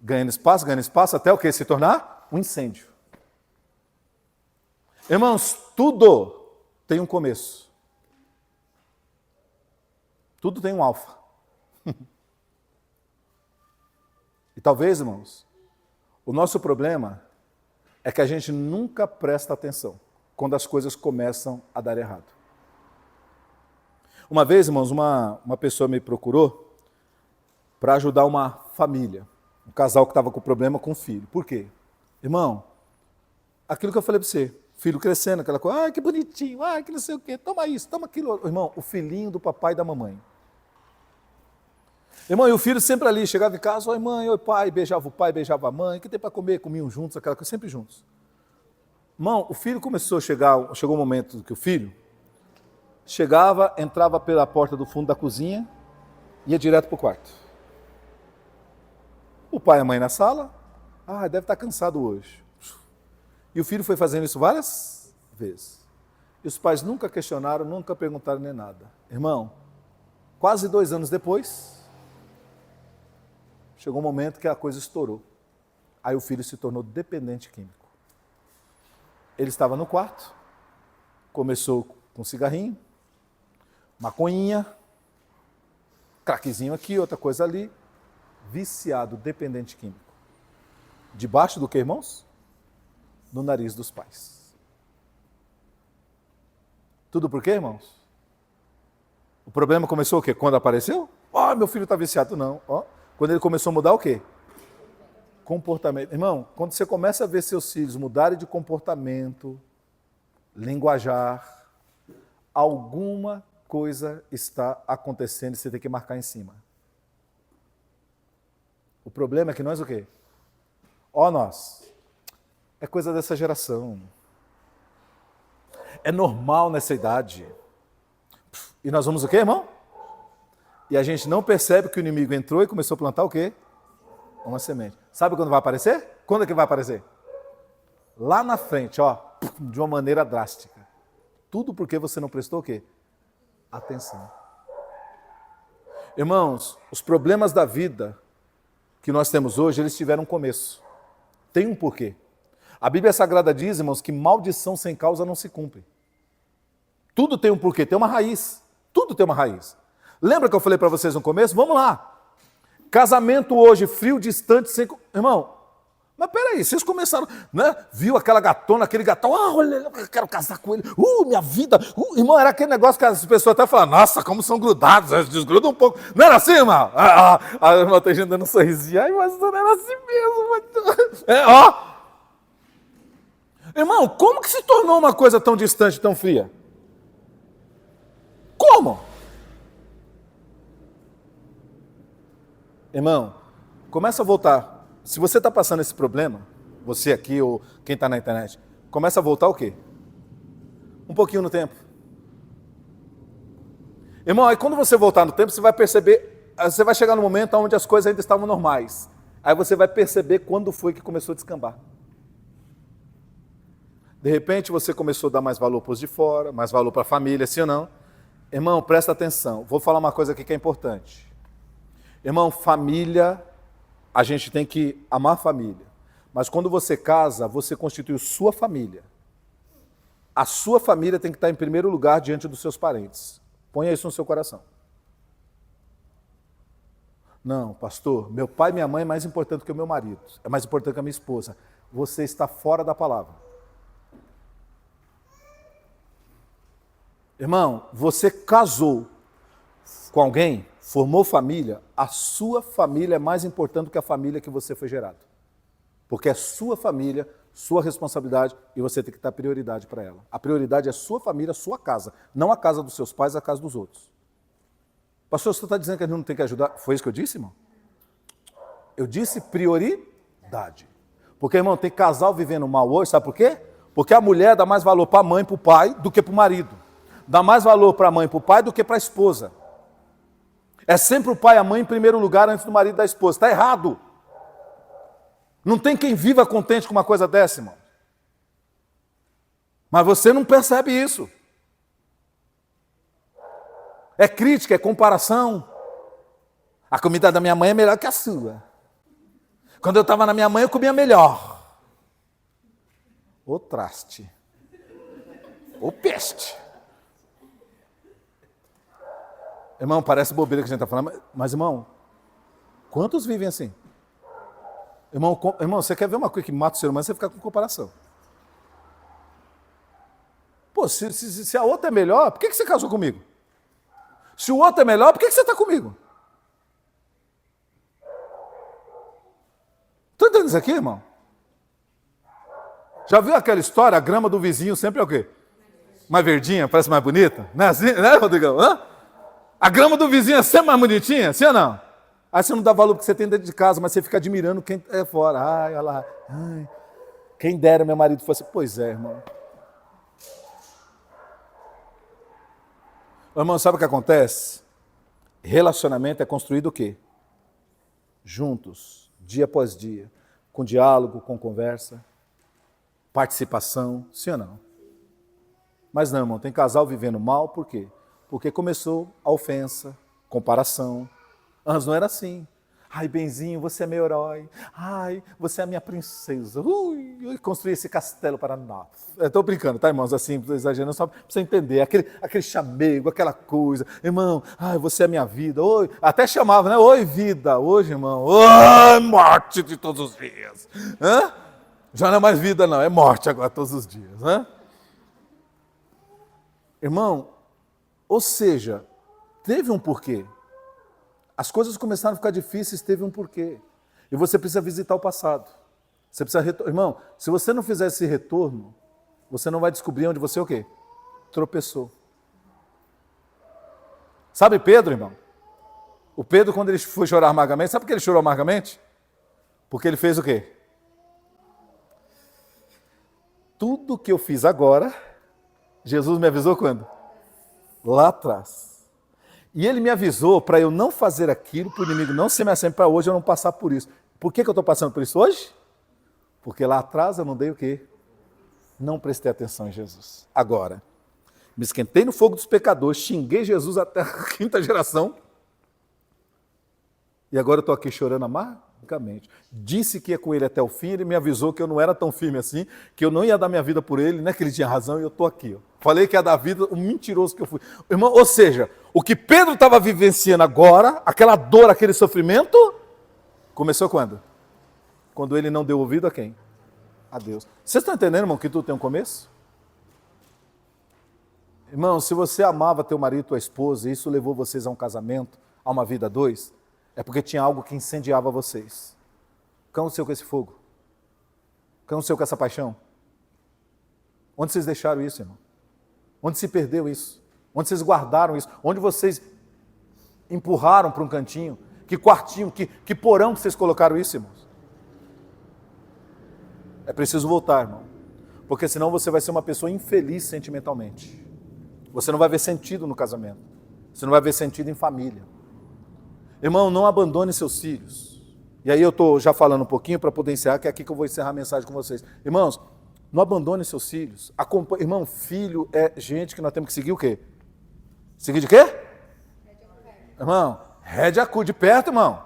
Ganhando espaço, até o quê? Se tornar um incêndio. Irmãos, tudo tem um começo. Tudo tem um alfa. E talvez, irmãos, o nosso problema é que a gente nunca presta atenção quando as coisas começam a dar errado. Uma vez, irmãos, uma pessoa me procurou para ajudar uma família, um casal que estava com problema com o filho. Por quê? Irmão, aquilo que eu falei para você, filho crescendo, aquela coisa, que bonitinho, que não sei o quê, toma isso, toma aquilo. Irmão, o filhinho do papai e da mamãe. Irmão, e o filho sempre ali, chegava em casa, oi mãe, oi pai, beijava o pai, beijava a mãe, o que tem para comer? Comiam juntos, aquela coisa, sempre juntos. Irmão, o filho começou a chegou um momento que o filho chegava, entrava pela porta do fundo da cozinha, ia direto para o quarto. O pai e a mãe na sala, deve estar cansado hoje. E o filho foi fazendo isso várias vezes. E os pais nunca questionaram, nunca perguntaram nem nada. Irmão, quase 2 anos depois, chegou um momento que a coisa estourou. Aí o filho se tornou dependente químico. Ele estava no quarto, começou com cigarrinho, maconhinha, craquezinho aqui, outra coisa ali, viciado, dependente químico. Debaixo do que, irmãos? No nariz dos pais. Tudo por quê, irmãos? O problema começou o quê? Quando apareceu? Meu filho está viciado. Não. Quando ele começou a mudar o quê? Comportamento. Irmão, quando você começa a ver seus filhos mudarem de comportamento, linguajar, alguma coisa está acontecendo e você tem que marcar em cima. O problema é que nós o quê? Nós. É coisa dessa geração. É normal nessa idade. E nós vamos o quê, irmão? E a gente não percebe que o inimigo entrou e começou a plantar o quê? Uma semente. Sabe quando vai aparecer? Quando é que vai aparecer? Lá na frente, de uma maneira drástica. Tudo porque você não prestou o quê? Atenção. Irmãos, os problemas da vida que nós temos hoje, eles tiveram um começo. Tem um porquê. A Bíblia Sagrada diz, irmãos, que maldição sem causa não se cumpre. Tudo tem um porquê, tem uma raiz. Tudo tem uma raiz. Lembra que eu falei para vocês no começo? Vamos lá. Casamento hoje, frio, distante, sem... Irmão, mas peraí, vocês começaram, né? Viu aquela gatona, aquele gatão, olha, eu quero casar com ele, minha vida. Irmão, era aquele negócio que as pessoas até falam, nossa, como são grudados, eles desgrudam um pouco. Não era assim, irmão? A irmã tem gente dando um sorrisinho, mas não era assim mesmo. Irmão, como que se tornou uma coisa tão distante, tão fria? Como? Irmão, começa a voltar. Se você está passando esse problema, você aqui ou quem está na internet, começa a voltar o quê? Um pouquinho no tempo. Irmão, aí quando você voltar no tempo, você vai perceber, você vai chegar no momento onde as coisas ainda estavam normais. Aí você vai perceber quando foi que começou a descambar. De repente você começou a dar mais valor para os de fora, mais valor para a família, sim ou não? Irmão, presta atenção. Vou falar uma coisa aqui que é importante. Irmão, família, a gente tem que amar a família. Mas quando você casa, você constitui sua família. A sua família tem que estar em primeiro lugar diante dos seus parentes. Ponha isso no seu coração. Não, pastor, meu pai e minha mãe é mais importante que o meu marido. É mais importante que a minha esposa. Você está fora da palavra. Irmão, você casou com alguém, formou família, a sua família é mais importante do que a família que você foi gerado. Porque é sua família, sua responsabilidade e você tem que dar prioridade para ela. A prioridade é sua família, sua casa, não a casa dos seus pais, a casa dos outros. Pastor, você está dizendo que a gente não tem que ajudar? Foi isso que eu disse, irmão? Eu disse prioridade. Porque, irmão, tem casal vivendo mal hoje, sabe por quê? Porque a mulher dá mais valor para a mãe e para o pai do que para o marido. Dá mais valor para a mãe e para o pai do que para a esposa. É sempre o pai e a mãe em primeiro lugar antes do marido e da esposa. Está errado. Não tem quem viva contente com uma coisa dessa, irmão. Mas você não percebe isso. É crítica, é comparação. A comida da minha mãe é melhor que a sua. Quando eu estava na minha mãe, eu comia melhor. Ô traste. Ô peste. Irmão, parece bobeira que a gente está falando, mas irmão, quantos vivem assim? Irmão, você quer ver uma coisa que mata o ser humano, você fica com comparação. Pô, se a outra é melhor, por que você casou comigo? Se o outro é melhor, por que você está comigo? Estou entendendo isso aqui, irmão? Já viu aquela história, a grama do vizinho sempre é o quê? Mais verdinha, parece mais bonita? Não é assim, né, Rodrigão? Hã? A grama do vizinho é sempre mais bonitinha, sim ou não? Aí você não dá valor porque você tem dentro de casa, mas você fica admirando quem é fora. Ai, olha lá. Ai. Quem dera meu marido fosse... Pois é, irmão. Irmão, sabe o que acontece? Relacionamento é construído o quê? Juntos, dia após dia, com diálogo, com conversa, participação, sim ou não? Mas não, irmão, tem casal vivendo mal, por quê? Porque começou a ofensa, comparação. Antes não era assim. Ai, benzinho, você é meu herói. Ai, você é a minha princesa. Eu construí esse castelo para nós. Estou brincando, tá, irmãos? Assim, estou exagerando, só para você entender. Aquele chamego, aquela coisa. Irmão, ai, você é a minha vida. Oi. Até chamava, né? Oi, vida. Hoje, irmão. Oi, morte de todos os dias. Hã? Já não é mais vida, não. É morte agora todos os dias. Hã? Irmão, ou seja, teve um porquê. As coisas começaram a ficar difíceis, teve um porquê. E você precisa visitar o passado. Você precisa Irmão, se você não fizer esse retorno, você não vai descobrir onde você o quê? Tropeçou. Sabe Pedro, irmão? O Pedro, quando ele foi chorar amargamente, sabe por que ele chorou amargamente? Porque ele fez o quê? Tudo que eu fiz agora, Jesus me avisou quando? Lá atrás. E ele me avisou para eu não fazer aquilo, para o inimigo não se me acender, para hoje eu não passar por isso. Por que eu estou passando por isso hoje? Porque lá atrás eu não dei o quê? Não prestei atenção em Jesus. Agora, me esquentei no fogo dos pecadores, xinguei Jesus até a 5ª geração. E agora eu estou aqui chorando amargamente. Disse que ia com ele até o fim, ele me avisou que eu não era tão firme assim, que eu não ia dar minha vida por ele, né, que ele tinha razão, e eu estou aqui. Ó. Falei que ia dar vida, o mentiroso que eu fui. Irmão, ou seja, o que Pedro estava vivenciando agora, aquela dor, aquele sofrimento, começou quando? Quando ele não deu ouvido a quem? A Deus. Vocês estão entendendo, irmão, que tudo tem um começo? Irmão, se você amava teu marido, tua esposa, e isso levou vocês a um casamento, a uma vida a dois, é porque tinha algo que incendiava vocês. O que aconteceu com esse fogo? O que aconteceu com essa paixão? Onde vocês deixaram isso, irmão? Onde se perdeu isso? Onde vocês guardaram isso? Onde vocês empurraram para um cantinho? Que quartinho, que porão que vocês colocaram isso, irmãos? É preciso voltar, irmão. Porque senão você vai ser uma pessoa infeliz sentimentalmente. Você não vai ver sentido no casamento. Você não vai ver sentido em família. Irmão, não abandone seus filhos. E aí eu estou já falando um pouquinho para poder encerrar, que é aqui que eu vou encerrar a mensagem com vocês. Irmãos, não abandone seus filhos. Irmão, filho é gente que nós temos que seguir o quê? Seguir de quê? Irmão, rédea de perto, irmão.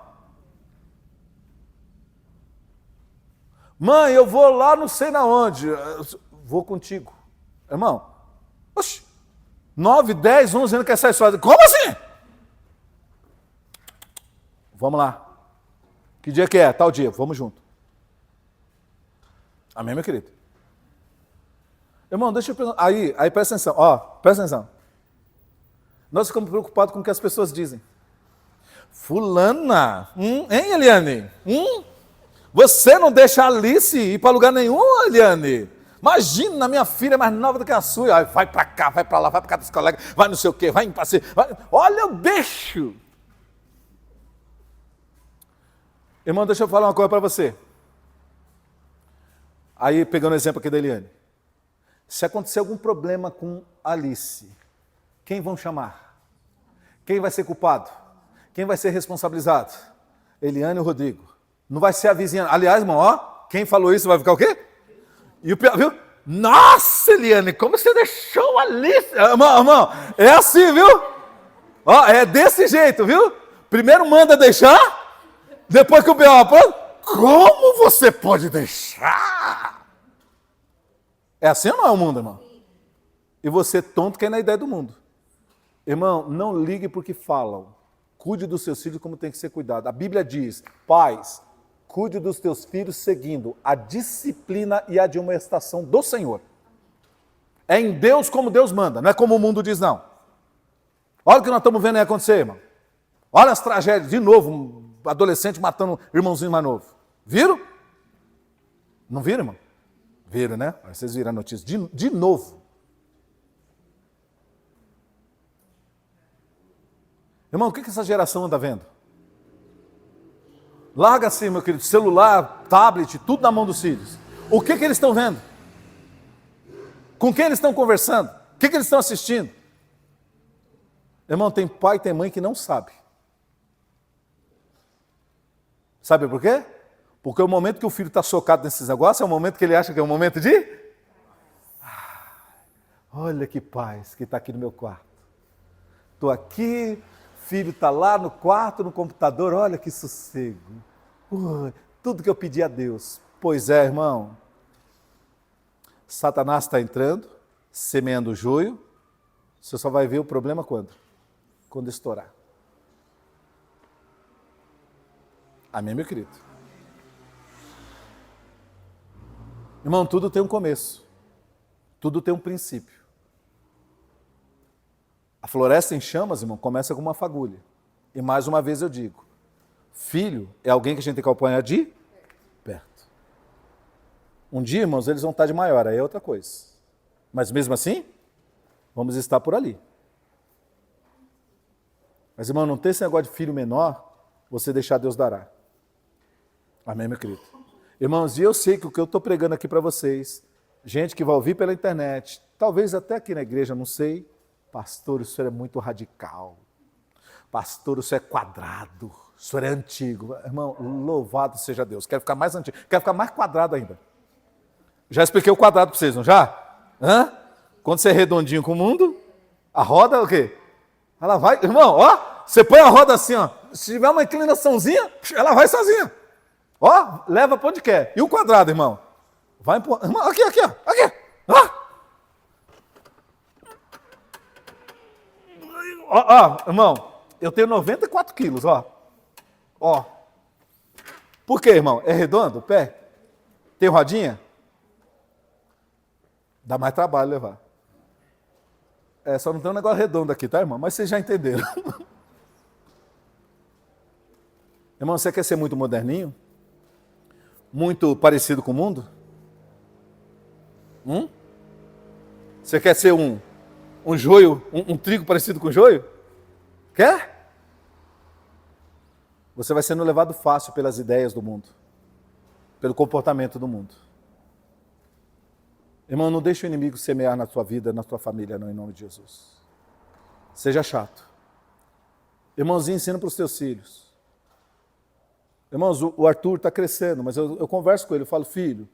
Mãe, eu vou lá não sei na onde. Vou contigo. Irmão, oxe, 9, 10, 11 anos quer sair sozinho. Como assim? Vamos lá. Que dia que é? Tal dia. Vamos junto. Amém, meu querido? Irmão, deixa eu perguntar. Aí presta atenção. Ó, presta atenção. Nós ficamos preocupados com o que as pessoas dizem. Fulana. Hein, Eliane? Você não deixa a Alice ir para lugar nenhum, Eliane. Imagina, minha filha é mais nova do que a sua. Vai para cá, vai para lá, vai para cá dos colegas, vai não sei o quê, vai em passeio. Olha, eu deixo. Irmão, deixa eu falar uma coisa para você. Aí, pegando o exemplo aqui da Eliane. Se acontecer algum problema com Alice, quem vão chamar? Quem vai ser culpado? Quem vai ser responsabilizado? Eliane ou Rodrigo? Não vai ser a vizinha. Aliás, irmão, ó, quem falou isso vai ficar o quê? E o pior, viu? Nossa, Eliane, como você deixou a Alice? Irmão, é assim, viu? Ó, é desse jeito, viu? Primeiro manda deixar, depois que o B.O. apronta, como você pode deixar? É assim ou não é o mundo, irmão? E você tonto que é na ideia do mundo. Irmão, não ligue porque falam. Cuide dos seus filhos como tem que ser cuidado. A Bíblia diz, pais, cuide dos teus filhos seguindo a disciplina e a admoestação do Senhor. É em Deus como Deus manda, não é como o mundo diz, não. Olha o que nós estamos vendo aí acontecer, irmão. Olha as tragédias, de novo, um adolescente matando um irmãozinho mais novo. Viram? Não viram, irmão? Viram, né? Vocês viram a notícia. De novo. Irmão, o que essa geração anda vendo? Larga assim, meu querido, celular, tablet, tudo na mão dos filhos. O que eles estão vendo? Com quem eles estão conversando? O que eles estão assistindo? Irmão, tem pai e tem mãe que não sabe. Sabe por quê? Porque o momento que o filho está socado nesses negócios é o momento que ele acha que é o momento de... olha que paz que está aqui no meu quarto. Estou aqui... filho está lá no quarto, no computador, olha que sossego. Tudo que eu pedi a Deus. Pois é, irmão. Satanás está entrando, semeando o joio. Você só vai ver o problema quando? Quando estourar. Amém, meu querido? Irmão, tudo tem um começo. Tudo tem um princípio. A floresta em chamas, irmão, começa com uma fagulha. E mais uma vez eu digo, filho é alguém que a gente tem que acompanhar de perto. Um dia, irmãos, eles vão estar de maior, aí é outra coisa. Mas mesmo assim, vamos estar por ali. Mas, irmão, não tem esse negócio de filho menor, você deixar Deus dará. Amém, meu querido? Irmãos, e eu sei que o que eu estou pregando aqui para vocês, gente que vai ouvir pela internet, talvez até aqui na igreja, não sei, pastor, o senhor é muito radical. Pastor, o senhor é quadrado. O senhor é antigo. Irmão, louvado seja Deus. Quero ficar mais antigo. Quero ficar mais quadrado ainda. Já expliquei o quadrado para vocês, não já? Hã? Quando você é redondinho com o mundo, a roda o quê? Ela vai... Irmão, ó, você põe a roda assim, ó. Se tiver uma inclinaçãozinha, ela vai sozinha. Ó, leva para onde quer. E o quadrado, irmão? Vai empurrar. Irmão, aqui, ó. Aqui. Ó. Ó, irmão, eu tenho 94 quilos, ó. Por quê, irmão? É redondo o pé? Tem rodinha? Dá mais trabalho levar. Só não tem um negócio redondo aqui, tá, irmão? Mas vocês já entenderam. Irmão, você quer ser muito moderninho? Muito parecido com o mundo? Você quer ser um joio, um trigo parecido com joio? Quer? Você vai sendo levado fácil pelas ideias do mundo, pelo comportamento do mundo. Irmão, não deixe o inimigo semear na sua vida, na sua família, não, em nome de Jesus. Seja chato. Irmãozinho, ensina para os teus filhos. Irmãos, o Arthur está crescendo, mas eu converso com ele, eu falo, filho,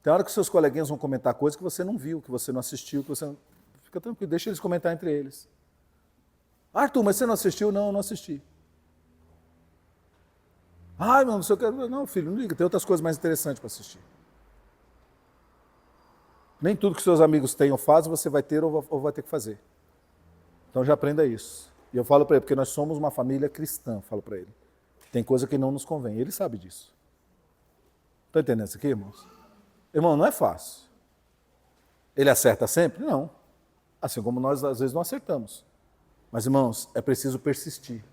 tem hora que seus coleguinhas vão comentar coisas que você não viu, que você não assistiu, que você não... Fica tranquilo, deixa eles comentar entre eles. Arthur, mas você não assistiu? Não, eu não assisti. Ai, mano, você quer... Não, filho, não liga, tem outras coisas mais interessantes para assistir. Nem tudo que seus amigos têm ou fazem, você vai ter ou vai ter que fazer. Então já aprenda isso. E eu falo para ele, porque nós somos uma família cristã, falo para ele. Tem coisa que não nos convém, ele sabe disso. Estão entendendo isso aqui, irmãos? Irmão, não é fácil. Ele acerta sempre? Não. Assim como nós às vezes não acertamos. Mas, irmãos, é preciso persistir.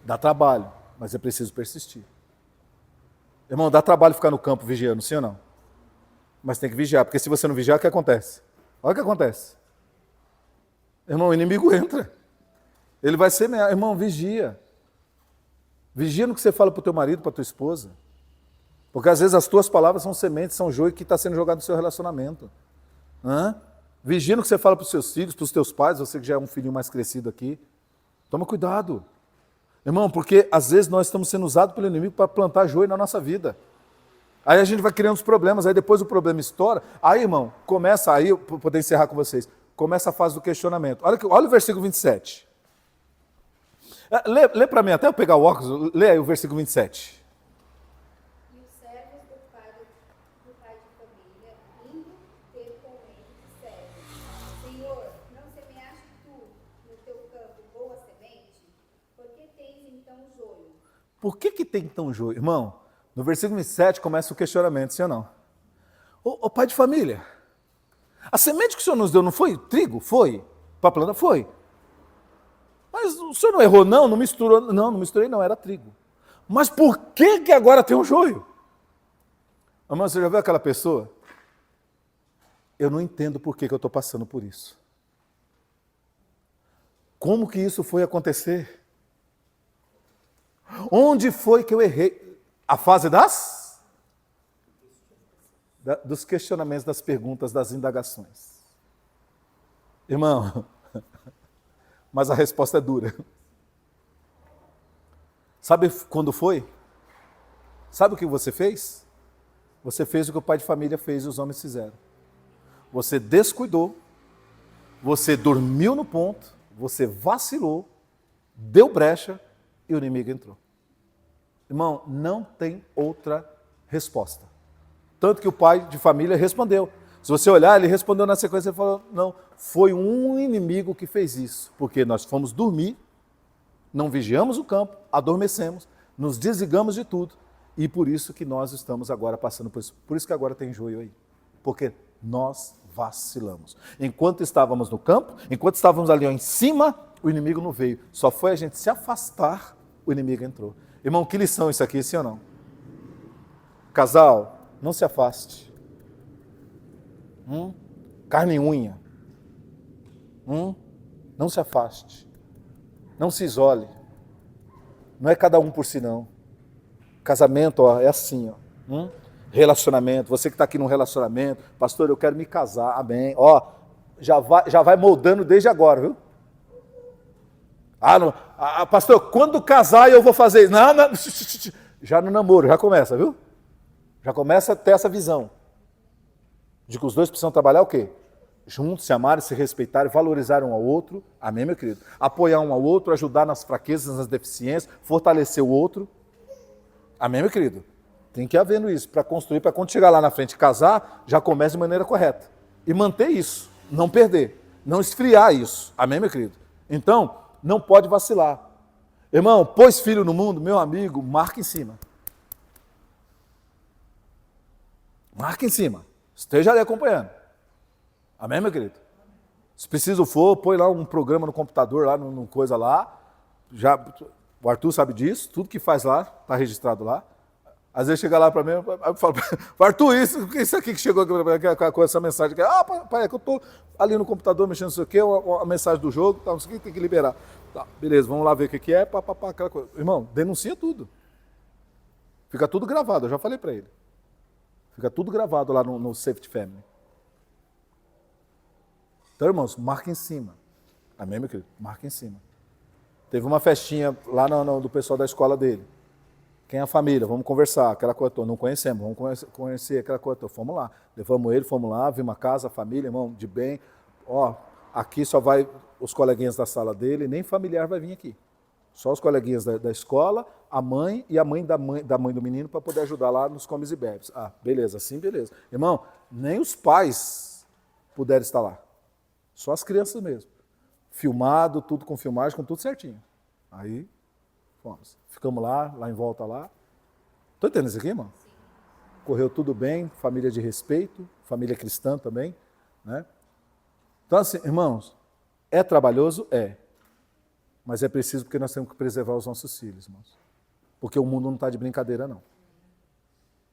Dá trabalho, mas é preciso persistir. Irmão, dá trabalho ficar no campo vigiando, sim ou não? Mas tem que vigiar, porque se você não vigiar, o que acontece? Olha o que acontece. Irmão, o inimigo entra. Ele vai semear. Irmão, vigia. Vigia no que você fala para o teu marido, para a tua esposa. Porque às vezes as tuas palavras são sementes, são joio que está sendo jogado no seu relacionamento. Vigia no que você fala para os seus filhos, para os teus pais, você que já é um filhinho mais crescido aqui. Toma cuidado. Irmão, porque às vezes nós estamos sendo usados pelo inimigo para plantar joio na nossa vida. Aí a gente vai criando os problemas, aí depois o problema estoura. Aí, irmão, começa, aí eu vou poder encerrar com vocês, começa a fase do questionamento. Olha o versículo 27. Lê para mim, até eu pegar o óculos, lê aí o versículo 27. E os servos do pai de família, indo ter com ele, disseram: Senhor, não semeaste tu no teu campo boa semente? Por que tens então joio? Por que tem então joio? Irmão, no versículo 27 começa o questionamento, sim ou não? Ô pai de família, a semente que o Senhor nos deu não foi trigo? Foi. Para a planta? Foi. Mas o Senhor não errou não? Não misturou? Não misturei não, era trigo. Mas por que agora tem um joio? Irmão, você já viu aquela pessoa? Eu não entendo por que eu estou passando por isso. Como que isso foi acontecer? Onde foi que eu errei? A fase dos questionamentos, das perguntas, das indagações. Irmão, mas a resposta é dura. Sabe quando foi? Sabe o que você fez? Você fez o que o pai de família fez e os homens fizeram. Você descuidou, você dormiu no ponto, você vacilou, deu brecha e o inimigo entrou. Irmão, não tem outra resposta. Tanto que o pai de família respondeu. Se você olhar, ele respondeu na sequência, ele falou, não, foi um inimigo que fez isso, porque nós fomos dormir, não vigiamos o campo, adormecemos, nos desligamos de tudo, e por isso que nós estamos agora passando por isso. Por isso que agora tem joio aí, porque nós vacilamos. Enquanto estávamos no campo, enquanto estávamos ali em cima, o inimigo não veio. Só foi a gente se afastar, o inimigo entrou. Irmão, que lição isso aqui, sim ou não? Casal, não se afaste. Carne e unha. Não se afaste. Não se isole. Não é cada um por si, não. Casamento, ó, é assim, ó. Relacionamento. Você que está aqui num relacionamento, pastor, eu quero me casar, amém. Ó, já vai moldando desde agora, viu? Pastor, quando casar eu vou fazer isso. Não, já no namoro, já começa, viu? Já começa a ter essa visão de que os dois precisam trabalhar o quê? Juntos, se amarem, se respeitarem, valorizar um ao outro. Amém, meu querido? Apoiar um ao outro, ajudar nas fraquezas, nas deficiências, fortalecer o outro. Amém, meu querido? Tem que ir havendo isso para construir, para quando chegar lá na frente casar, já comece de maneira correta. E manter isso, não perder, não esfriar isso. Amém, meu querido? Então, não pode vacilar. Irmão, pôs filho no mundo, meu amigo, marca em cima. Marca em cima. Esteja ali acompanhando. Amém, meu querido? Se preciso for, põe lá um programa no computador, lá no coisa lá. O Arthur sabe disso, tudo que faz lá, está registrado lá. Às vezes chega lá para mim, eu falo, Arthur, isso aqui que chegou com essa mensagem aqui. Pai, é que eu estou ali no computador mexendo não sei o quê, a mensagem do jogo, tá, não sei o que, tem que liberar. Tá, beleza, vamos lá ver o que é, aquela coisa. Irmão, denuncia tudo. Fica tudo gravado, eu já falei para ele. Fica tudo gravado lá no Safety Family. Então, irmãos, marca em cima. Amém, meu querido? Marca em cima. Teve uma festinha lá do pessoal da escola dele. Quem é a família? Vamos conversar, aquela coisa toda. Não conhecemos, vamos conhecer aquela coisa toda. Fomos lá. Levamos ele, fomos lá, vimos a casa, a família, irmão, de bem. Ó, aqui só vai os coleguinhas da sala dele, nem familiar vai vir aqui. Só os coleguinhas da escola, a mãe e a mãe da mãe do menino para poder ajudar lá nos comes e bebes. Ah, beleza, assim, beleza. Irmão, nem os pais puderam estar lá. Só as crianças mesmo. Filmado, tudo com filmagem, com tudo certinho. Aí, fomos. Ficamos lá em volta lá. Estou entendendo isso aqui, irmão? Sim. Correu tudo bem, família de respeito, família cristã também, né? Então, assim, irmãos, é trabalhoso? É. Mas é preciso porque nós temos que preservar os nossos filhos, irmãos. Porque o mundo não está de brincadeira, não.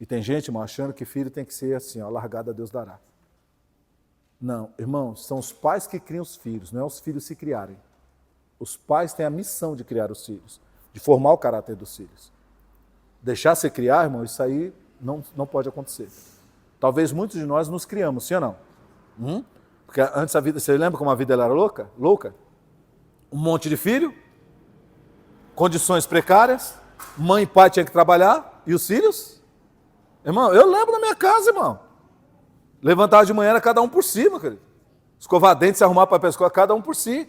E tem gente, irmão, achando que filho tem que ser assim, ó, largada Deus dará. Não, irmãos, são os pais que criam os filhos, não é os filhos se criarem. Os pais têm a missão de criar os filhos, de formar o caráter dos filhos. Deixar se criar, irmão, isso aí não pode acontecer. Talvez muitos de nós nos criamos, sim ou não? Porque antes a vida, você lembra como a vida era louca? Um monte de filho, condições precárias, mãe e pai tinham que trabalhar, e os filhos? Irmão, eu lembro da minha casa, irmão. Levantava de manhã, era cada um por si, meu querido. Escovar dente, se arrumar para ir para a escola, cada um por si.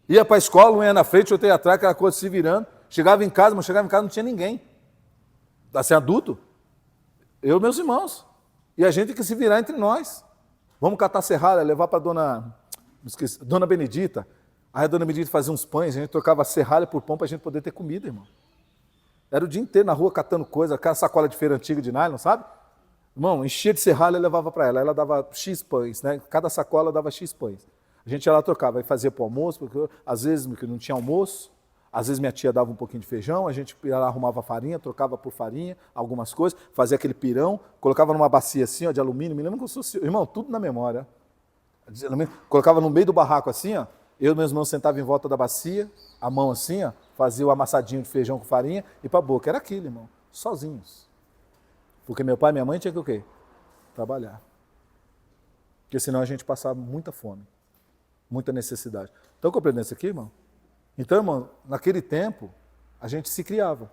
Ia para a escola, um ia na frente, outro ia atrás, aquela coisa se virando. Chegava em casa, mas chegava em casa não tinha ninguém. Assim, adulto. Eu e meus irmãos. E a gente tem que se virar entre nós. Vamos catar serralha, levar para Dona Benedita. Aí a Dona Benedita fazia uns pães, a gente trocava serralha por pão para a gente poder ter comida, irmão. Era o dia inteiro na rua catando coisa, aquela sacola de feira antiga de nylon, sabe? Irmão, enchia de serralha e levava para ela. Ela dava X pães, né? Cada sacola dava X pães. A gente ia lá trocava, aí fazia para o almoço, porque às vezes não tinha almoço, às vezes minha tia dava um pouquinho de feijão, a gente ia lá, arrumava farinha, trocava por farinha, algumas coisas, fazia aquele pirão, colocava numa bacia assim, ó, de alumínio, me lembro como se fosse, irmão, tudo na memória. Colocava no meio do barraco assim, ó, eu e meus irmãos sentavam em volta da bacia, a mão assim, ó, fazia o amassadinho de feijão com farinha e para a boca. Era aquilo, irmão, sozinhos. Porque meu pai e minha mãe tinham que o quê? Trabalhar. Porque senão a gente passava muita fome, muita necessidade. Estão compreendendo isso aqui, irmão? Então, irmão, naquele tempo, a gente se criava.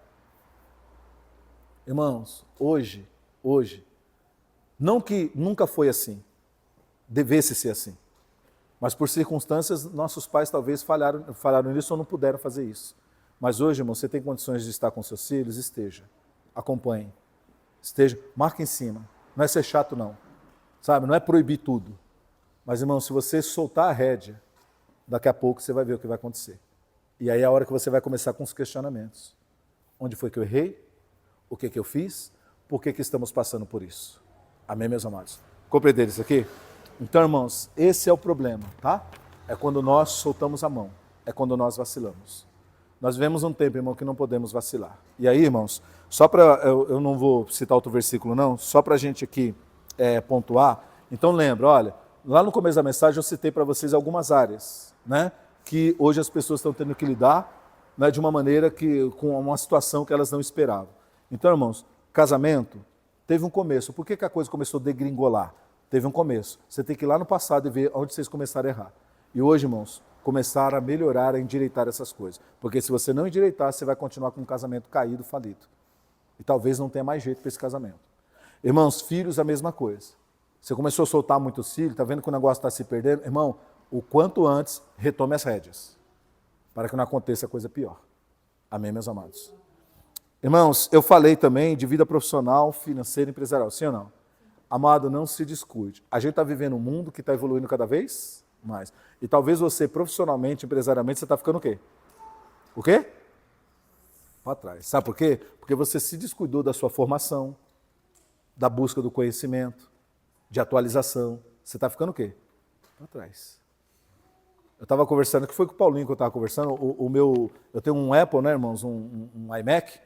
Irmãos, hoje, não que nunca foi assim, devesse ser assim, mas por circunstâncias, nossos pais talvez falharam nisso ou não puderam fazer isso. Mas hoje, irmão, você tem condições de estar com seus filhos? Esteja, acompanhe, esteja, marca em cima. Não é ser chato, não, sabe? Não é proibir tudo. Mas, irmão, se você soltar a rédea, daqui a pouco você vai ver o que vai acontecer. E aí é a hora que você vai começar com os questionamentos. Onde foi que eu errei? O que eu fiz? Por que estamos passando por isso? Amém, meus amados? Compreenderam isso aqui? Então, irmãos, esse é o problema, tá? É quando nós soltamos a mão. É quando nós vacilamos. Nós vivemos um tempo, irmão, que não podemos vacilar. E aí, irmãos, só para... Eu não vou citar outro versículo, não. Só para a gente aqui pontuar. Então, lembra, olha, lá no começo da mensagem eu citei para vocês algumas áreas, né? Que hoje as pessoas estão tendo que lidar, né, de uma maneira com uma situação que elas não esperavam. Então, irmãos, casamento teve um começo. Por que a coisa começou a degringolar? Teve um começo. Você tem que ir lá no passado e ver onde vocês começaram a errar. E hoje, irmãos, começaram a melhorar, a endireitar essas coisas. Porque se você não endireitar, você vai continuar com um casamento caído, falido. E talvez não tenha mais jeito para esse casamento. Irmãos, filhos, a mesma coisa. Você começou a soltar muitos filhos, está vendo que o negócio está se perdendo? Irmão, o quanto antes, retome as rédeas, para que não aconteça coisa pior. Amém, meus amados? Irmãos, eu falei também de vida profissional, financeira e empresarial, sim ou não? Amado, não se descuide. A gente está vivendo um mundo que está evoluindo cada vez mais. E talvez você, profissionalmente, empresarialmente, você está ficando o quê? O quê? Para trás. Sabe por quê? Porque você se descuidou da sua formação, da busca do conhecimento, de atualização. Você está ficando o quê? Para trás. Eu estava conversando, que foi com o Paulinho que eu estava conversando, eu tenho um Apple, né, irmãos, um iMac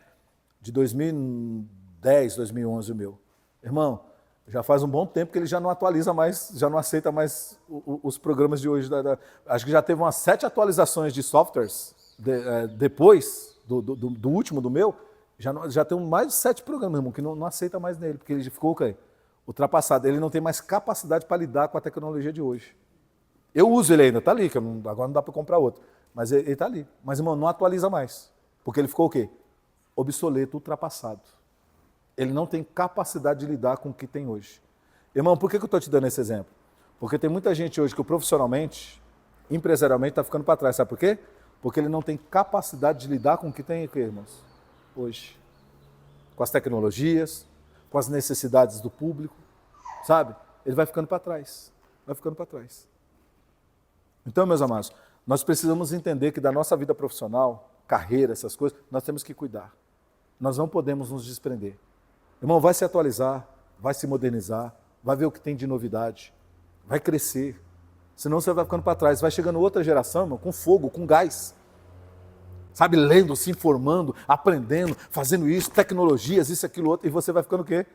de 2010, 2011 o meu. Irmão, já faz um bom tempo que ele já não atualiza mais, já não aceita mais os programas de hoje. Acho que já teve umas 7 atualizações de softwares depois do último, do meu, já tem mais de 7 programas, irmão, que não aceita mais nele, porque ele ficou ultrapassado. Ele não tem mais capacidade para lidar com a tecnologia de hoje. Eu uso ele ainda, está ali, que agora não dá para comprar outro. Mas ele está ali. Mas, irmão, não atualiza mais. Porque ele ficou o quê? Obsoleto, ultrapassado. Ele não tem capacidade de lidar com o que tem hoje. Irmão, por que eu estou te dando esse exemplo? Porque tem muita gente hoje que profissionalmente, empresarialmente, está ficando para trás. Sabe por quê? Porque ele não tem capacidade de lidar com o que tem aqui, irmãos, hoje. Com as tecnologias, com as necessidades do público, sabe? Ele vai ficando para trás. Vai ficando para trás. Então, meus amados, nós precisamos entender que da nossa vida profissional, carreira, essas coisas, nós temos que cuidar. Nós não podemos nos desprender. Irmão, vai se atualizar, vai se modernizar, vai ver o que tem de novidade, vai crescer. Senão você vai ficando para trás. Vai chegando outra geração, irmão, com fogo, com gás. Sabe, lendo, se informando, aprendendo, fazendo isso, tecnologias, isso, aquilo, outro, e você vai ficando o quê?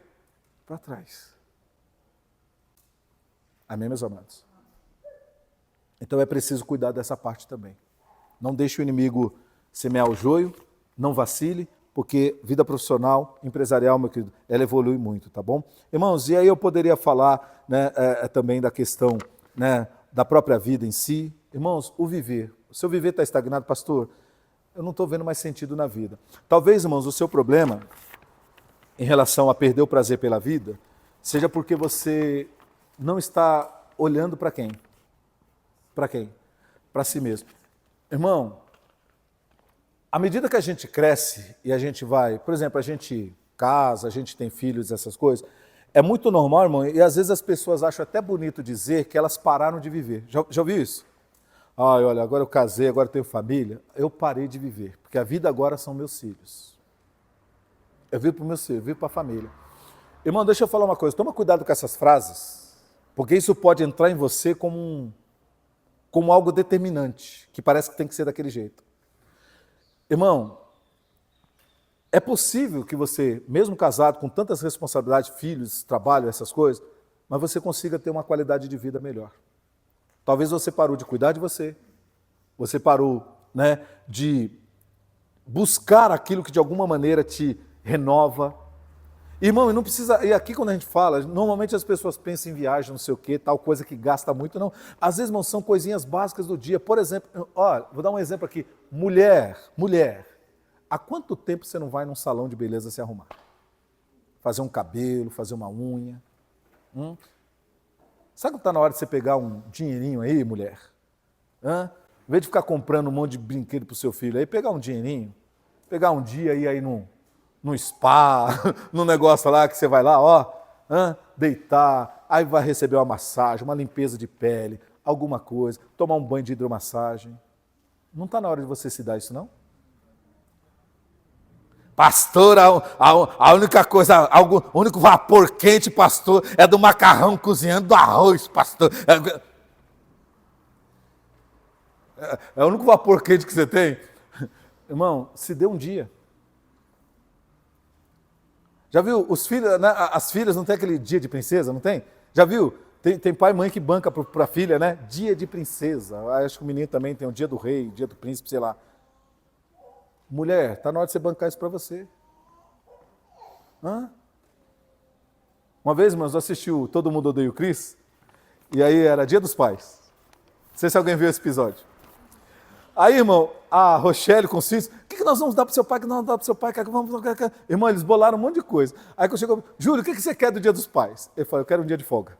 Para trás. Amém, meus amados? Então é preciso cuidar dessa parte também. Não deixe o inimigo semear o joio, não vacile, porque vida profissional, empresarial, meu querido, ela evolui muito, tá bom? Irmãos, e aí eu poderia falar, né, também da questão, né, da própria vida em si. Irmãos, o viver. O seu viver está estagnado, pastor? Eu não estou vendo mais sentido na vida. Talvez, irmãos, o seu problema em relação a perder o prazer pela vida seja porque você não está olhando para quem? Para quem? Para si mesmo. Irmão, à medida que a gente cresce e a gente vai, por exemplo, a gente casa, a gente tem filhos, essas coisas, é muito normal, irmão, e às vezes as pessoas acham até bonito dizer que elas pararam de viver. Já ouviu isso? Ai, olha, agora eu casei, agora eu tenho família, eu parei de viver, porque a vida agora são meus filhos. Eu vivo para os meus filhos, eu vivo para a família. Irmão, deixa eu falar uma coisa, toma cuidado com essas frases, porque isso pode entrar em você como algo determinante, que parece que tem que ser daquele jeito. Irmão, é possível que você, mesmo casado, com tantas responsabilidades, filhos, trabalho, essas coisas, mas você consiga ter uma qualidade de vida melhor. Talvez você parou de cuidar de você parou, né, de buscar aquilo que de alguma maneira te renova. Irmão, e não precisa, e aqui quando a gente fala, normalmente as pessoas pensam em viagem, não sei o quê, tal coisa que gasta muito, não. Às vezes, irmão, são coisinhas básicas do dia. Por exemplo, ó, vou dar um exemplo aqui. Mulher, há quanto tempo você não vai num salão de beleza se arrumar? Fazer um cabelo, fazer uma unha. Sabe que está na hora de você pegar um dinheirinho aí, mulher? Em vez de ficar comprando um monte de brinquedo para o seu filho aí, pegar um dinheirinho, pegar um dia e ir aí num spa, num negócio lá que você vai lá, ó, deitar, aí vai receber uma massagem, uma limpeza de pele, alguma coisa, tomar um banho de hidromassagem. Não está na hora de você se dar isso, não? Pastor, a única coisa, o único vapor quente, pastor, é do macarrão cozinhando do arroz, pastor. É o único vapor quente que você tem? Irmão, se dê um dia. Já viu, os filhos, né, as filhas não tem aquele dia de princesa, não tem? Já viu? Tem pai e mãe que banca para a filha, né? Dia de princesa. Acho que o menino também tem o dia do rei, dia do príncipe, sei lá. Mulher, está na hora de você bancar isso para você. Uma vez, irmãos, eu assisti o Todo Mundo Odeia o Chris, e aí era Dia dos Pais. Não sei se alguém viu esse episódio. Aí, irmão, a Rochelle com os filhos, o que nós vamos dar para o seu pai, que nós vamos dar para o seu pai? Irmão, eles bolaram um monte de coisa. Aí quando chegou, Júlio, o que você quer do Dia dos Pais? Ele falou, eu quero um dia de folga.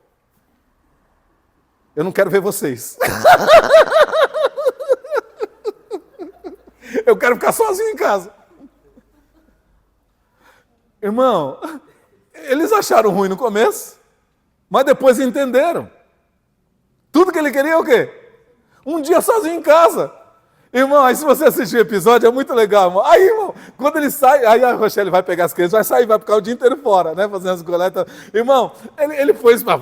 Eu não quero ver vocês. Eu quero ficar sozinho em casa. Irmão, eles acharam ruim no começo, mas depois entenderam. Tudo que ele queria é o quê? Um dia sozinho em casa. Irmão, aí se você assistir o episódio, é muito legal, irmão. Aí, irmão, quando ele sai, aí a Rochelle vai pegar as crianças, vai sair, vai ficar o dia inteiro fora, né, fazendo as coletas. Irmão, ele foi dá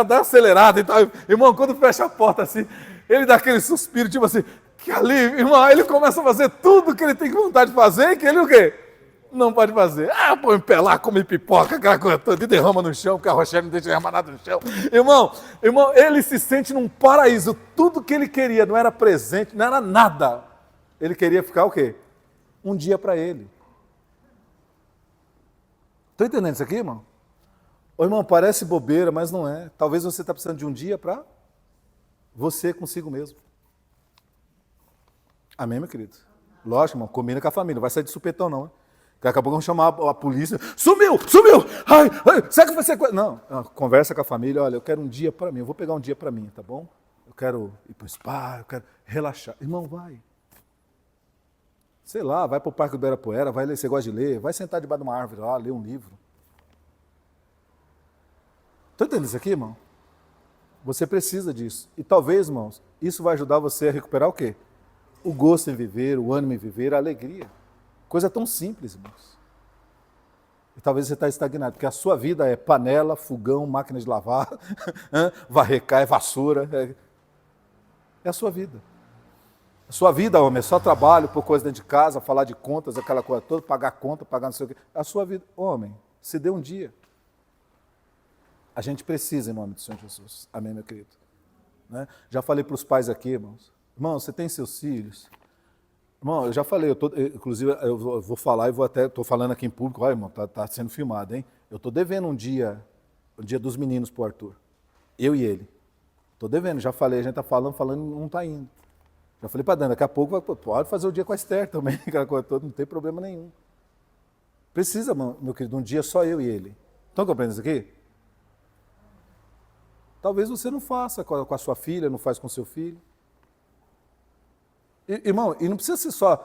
uma acelerada e tal. Irmão, quando fecha a porta assim, ele dá aquele suspiro, tipo assim, que alívio. Irmão, aí ele começa a fazer tudo que ele tem vontade de fazer e que ele o quê? Não pode fazer. Põe pé lá, come pipoca, aquela coisa toda, e derrama no chão, porque a Rochelle não deixa derramar nada no chão. Irmão, ele se sente num paraíso. Tudo que ele queria não era presente, não era nada. Ele queria ficar o quê? Um dia para ele. Estou entendendo isso aqui, irmão? Ô, irmão, parece bobeira, mas não é. Talvez você está precisando de um dia para você consigo mesmo. Amém, meu querido? Lógico, irmão, combina com a família, não vai sair de supetão não, hein? Daqui a pouco vamos chamar a polícia. Sumiu! Ai, será que você... Não, conversa com a família. Olha, eu quero um dia para mim. Eu vou pegar um dia para mim, tá bom? Eu quero ir para o spa, eu quero relaxar. Irmão, vai. Sei lá, vai para o Parque do Ibirapuera, vai ler, você gosta de ler, vai sentar debaixo de uma árvore lá, ler um livro. Está entendendo isso aqui, irmão? Você precisa disso. E talvez, irmãos, isso vai ajudar você a recuperar o quê? O gosto em viver, o ânimo em viver, a alegria. Coisa tão simples, irmãos. E talvez você está estagnado, porque a sua vida é panela, fogão, máquina de lavar, varrer cai, vassoura. É a sua vida. A sua vida, homem, é só trabalho, por coisa dentro de casa, falar de contas, aquela coisa toda, pagar conta, pagar não sei o quê. A sua vida, homem, se dê um dia. A gente precisa, em nome do Senhor Jesus. Amém, meu querido? Né? Já falei para os pais aqui, irmãos. Irmão, você tem seus filhos... Irmão, eu já falei, inclusive eu vou falar e estou falando aqui em público, olha, irmão, tá sendo filmado, hein? Eu estou devendo um dia dos meninos para o Arthur, eu e ele. Estou devendo, já falei, a gente está falando, não está indo. Já falei para Dani, daqui a pouco pode fazer o dia com a Esther também, aquela coisa toda, não tem problema nenhum. Precisa, meu querido, um dia só eu e ele. Estão compreendendo isso aqui? Talvez você não faça com a sua filha, não faz com o seu filho. Irmão, e não precisa ser só,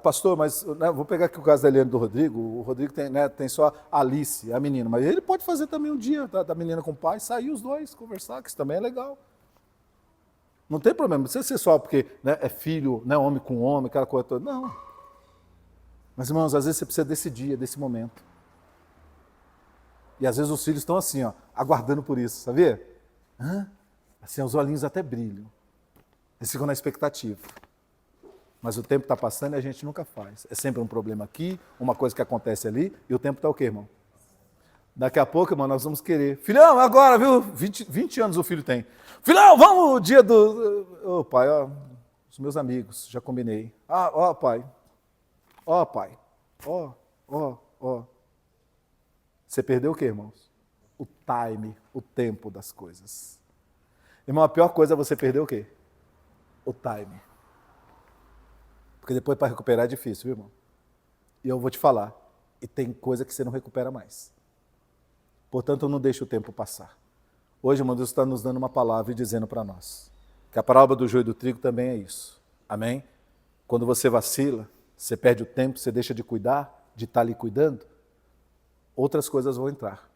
pastor, mas né, vou pegar aqui o caso da Eliane e do Rodrigo. O Rodrigo tem, né, tem só a Alice, a menina, mas ele pode fazer também um dia da menina com o pai, sair os dois, conversar, que isso também é legal. Não tem problema, não precisa ser só porque né, é filho, né, homem com homem, aquela coisa toda. Não. Mas, irmãos, às vezes você precisa desse dia, desse momento. E às vezes os filhos estão assim, ó, aguardando por isso, sabia? Assim, os olhinhos até brilham. Eles ficam na expectativa. Mas o tempo está passando e a gente nunca faz. É sempre um problema aqui, uma coisa que acontece ali, e o tempo está o quê, irmão? Daqui a pouco, irmão, nós vamos querer. Filhão, agora, viu? 20 anos o filho tem. Filhão, vamos o dia do... Ô, pai, ó, os meus amigos, já combinei. Ó, pai. Ó, pai. Ó. Você perdeu o quê, irmãos? O time, o tempo das coisas. Irmão, a pior coisa é você perder o quê? O time. Porque depois para recuperar é difícil, viu, irmão? E eu vou te falar, e tem coisa que você não recupera mais. Portanto, não deixe o tempo passar. Hoje, irmão, Deus está nos dando uma palavra e dizendo para nós que a parábola do joio e do trigo também é isso. Amém? Quando você vacila, você perde o tempo, você deixa de cuidar, de estar ali cuidando, outras coisas vão entrar.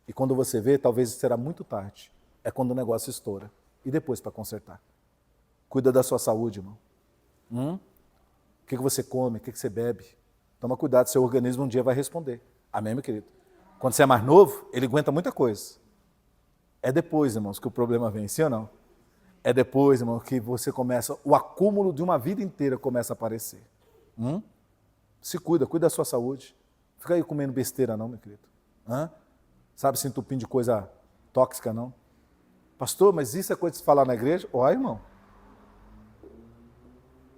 E quando você vê, talvez será muito tarde. É quando o negócio estoura. E depois para consertar. Cuida da sua saúde, irmão. O que você come, o que você bebe. Toma cuidado, seu organismo um dia vai responder. Amém, meu querido? Quando você é mais novo, ele aguenta muita coisa. É depois, irmãos, que o problema vem, sim ou não? É depois, irmão, que você começa, o acúmulo de uma vida inteira começa a aparecer. Se cuida da sua saúde. Fica aí comendo besteira não, meu querido. Sabe, se entupindo de coisa tóxica não. Pastor, mas isso é coisa de se falar na igreja? Ó, irmão.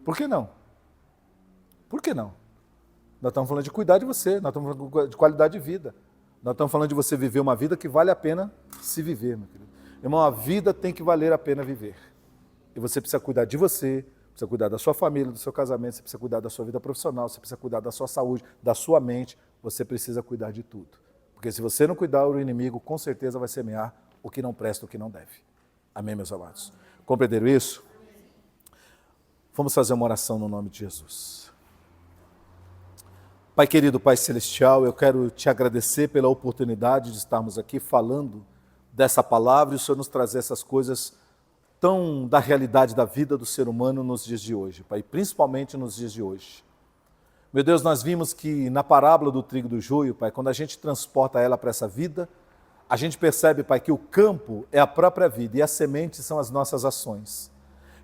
Por que não? Por que não? Nós estamos falando de cuidar de você, nós estamos falando de qualidade de vida. Nós estamos falando de você viver uma vida que vale a pena se viver, meu querido. Irmão, a vida tem que valer a pena viver. E você precisa cuidar de você, precisa cuidar da sua família, do seu casamento, você precisa cuidar da sua vida profissional, você precisa cuidar da sua saúde, da sua mente, você precisa cuidar de tudo. Porque se você não cuidar, o inimigo com certeza vai semear o que não presta, o que não deve. Amém, meus amados? Compreenderam isso? Vamos fazer uma oração no nome de Jesus. Pai querido, Pai celestial, eu quero te agradecer pela oportunidade de estarmos aqui falando dessa palavra e o Senhor nos trazer essas coisas tão da realidade da vida do ser humano nos dias de hoje, Pai, principalmente nos dias de hoje. Meu Deus, nós vimos que na parábola do trigo e do joio, Pai, quando a gente transporta ela para essa vida, a gente percebe, Pai, que o campo é a própria vida e as sementes são as nossas ações.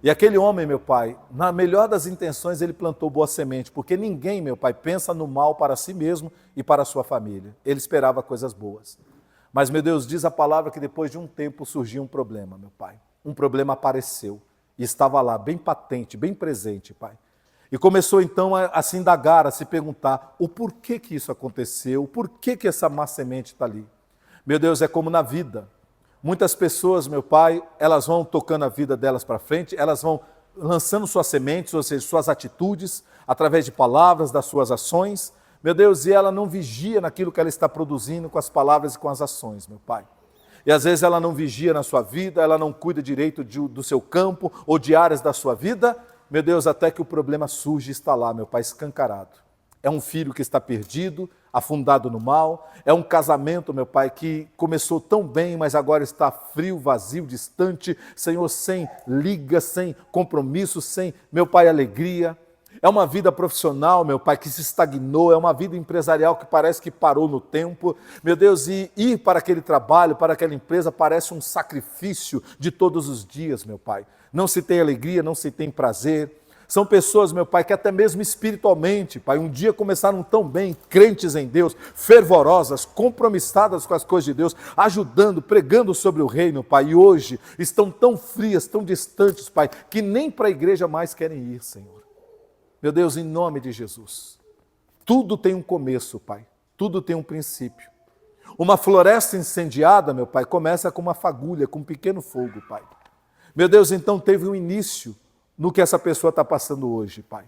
E aquele homem, meu Pai, na melhor das intenções, ele plantou boa semente, porque ninguém, meu Pai, pensa no mal para si mesmo e para a sua família. Ele esperava coisas boas. Mas, meu Deus, diz a palavra que depois de um tempo surgiu um problema, meu Pai. Um problema apareceu e estava lá, bem patente, bem presente, Pai. E começou então a se indagar, a se perguntar o porquê que isso aconteceu, o porquê que essa má semente está ali. Meu Deus, é como na vida. Muitas pessoas, meu Pai, elas vão tocando a vida delas para frente, elas vão lançando suas sementes, ou seja, suas atitudes, através de palavras, das suas ações. Meu Deus, e ela não vigia naquilo que ela está produzindo com as palavras e com as ações, meu Pai. E às vezes ela não vigia na sua vida, ela não cuida direito do seu campo ou de áreas da sua vida. Meu Deus, até que o problema surge e está lá, meu Pai, escancarado. É um filho que está perdido, afundado no mal. É um casamento, meu Pai, que começou tão bem, mas agora está frio, vazio, distante. Senhor, sem liga, sem compromisso, sem, meu Pai, alegria. É uma vida profissional, meu Pai, que se estagnou. É uma vida empresarial que parece que parou no tempo. Meu Deus, e ir para aquele trabalho, para aquela empresa, parece um sacrifício de todos os dias, meu Pai. Não se tem alegria, não se tem prazer. São pessoas, meu Pai, que até mesmo espiritualmente, Pai, um dia começaram tão bem, crentes em Deus, fervorosas, compromissadas com as coisas de Deus, ajudando, pregando sobre o reino, Pai, e hoje estão tão frias, tão distantes, Pai, que nem para a igreja mais querem ir, Senhor. Meu Deus, em nome de Jesus, tudo tem um começo, Pai, tudo tem um princípio. Uma floresta incendiada, meu Pai, começa com uma fagulha, com um pequeno fogo, Pai. Meu Deus, então teve um início no que essa pessoa está passando hoje, Pai.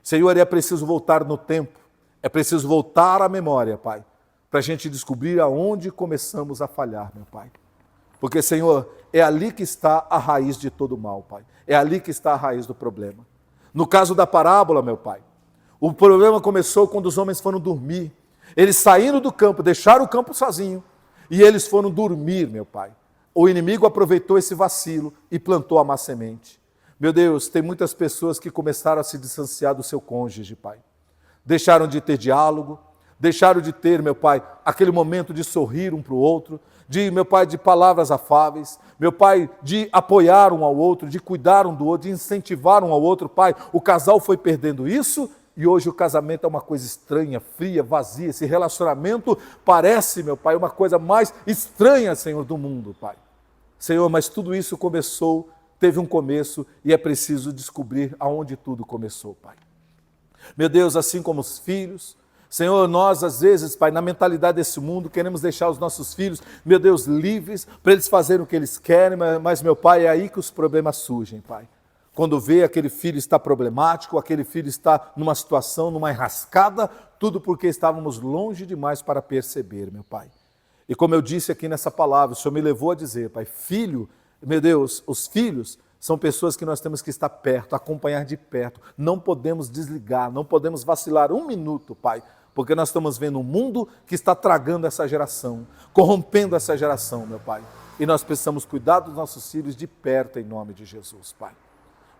Senhor, é preciso voltar no tempo, é preciso voltar à memória, Pai, para a gente descobrir aonde começamos a falhar, meu Pai. Porque, Senhor, é ali que está a raiz de todo mal, Pai. É ali que está a raiz do problema. No caso da parábola, meu Pai, o problema começou quando os homens foram dormir. Eles saíram do campo, deixaram o campo sozinho, e eles foram dormir, meu Pai. O inimigo aproveitou esse vacilo e plantou a má semente. Meu Deus, tem muitas pessoas que começaram a se distanciar do seu cônjuge, Pai. Deixaram de ter diálogo, deixaram de ter, meu Pai, aquele momento de sorrir um para o outro, meu Pai, de palavras afáveis, meu Pai, de apoiar um ao outro, de cuidar um do outro, de incentivar um ao outro, Pai. O casal foi perdendo isso e hoje o casamento é uma coisa estranha, fria, vazia. Esse relacionamento parece, meu Pai, uma coisa mais estranha, Senhor, do mundo, Pai. Senhor, mas tudo isso começou, teve um começo e é preciso descobrir aonde tudo começou, Pai. Meu Deus, assim como os filhos, Senhor, nós às vezes, Pai, na mentalidade desse mundo, queremos deixar os nossos filhos, meu Deus, livres, para eles fazerem o que eles querem, mas, meu Pai, é aí que os problemas surgem, Pai. Quando vê aquele filho está problemático, aquele filho está numa situação, numa enrascada, tudo porque estávamos longe demais para perceber, meu Pai. E como eu disse aqui nessa palavra, o Senhor me levou a dizer, Pai, filho, meu Deus, os filhos são pessoas que nós temos que estar perto, acompanhar de perto. Não podemos desligar, não podemos vacilar um minuto, Pai, porque nós estamos vendo um mundo que está tragando essa geração, corrompendo essa geração, meu Pai. E nós precisamos cuidar dos nossos filhos de perto, em nome de Jesus, Pai.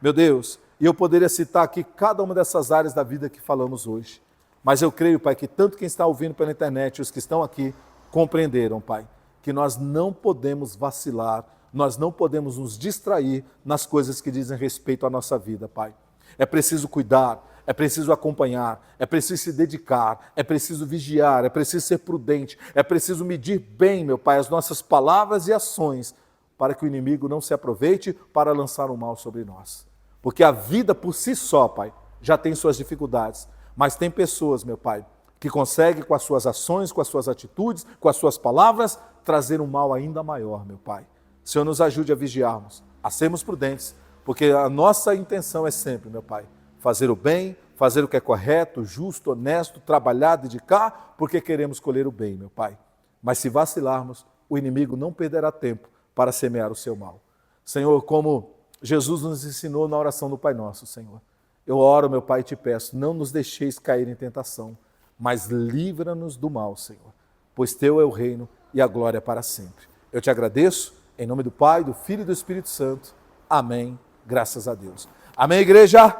Meu Deus, e eu poderia citar aqui cada uma dessas áreas da vida que falamos hoje. Mas eu creio, Pai, que tanto quem está ouvindo pela internet e os que estão aqui compreenderam, Pai, que nós não podemos vacilar, nós não podemos nos distrair nas coisas que dizem respeito à nossa vida, Pai. É preciso cuidar, é preciso acompanhar, é preciso se dedicar, é preciso vigiar, é preciso ser prudente, é preciso medir bem, meu Pai, as nossas palavras e ações, para que o inimigo não se aproveite para lançar o mal sobre nós. Porque a vida por si só, Pai, já tem suas dificuldades, mas tem pessoas, meu Pai, que conseguem com as suas ações, com as suas atitudes, com as suas palavras, trazer um mal ainda maior, meu Pai. Senhor, nos ajude a vigiarmos, a sermos prudentes, porque a nossa intenção é sempre, meu Pai, fazer o bem, fazer o que é correto, justo, honesto, trabalhar, dedicar, porque queremos colher o bem, meu Pai. Mas se vacilarmos, o inimigo não perderá tempo para semear o seu mal. Senhor, como Jesus nos ensinou na oração do Pai Nosso, Senhor, eu oro, meu Pai, e te peço, não nos deixeis cair em tentação, mas livra-nos do mal, Senhor, pois teu é o reino e a glória para sempre. Eu te agradeço, em nome do Pai, do Filho e do Espírito Santo. Amém. Graças a Deus. Amém, igreja?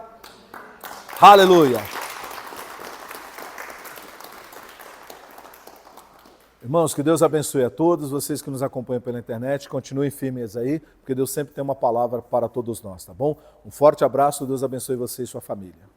Aleluia. Irmãos, que Deus abençoe a todos, vocês que nos acompanham pela internet, continuem firmes aí, porque Deus sempre tem uma palavra para todos nós, tá bom? Um forte abraço, Deus abençoe você e sua família.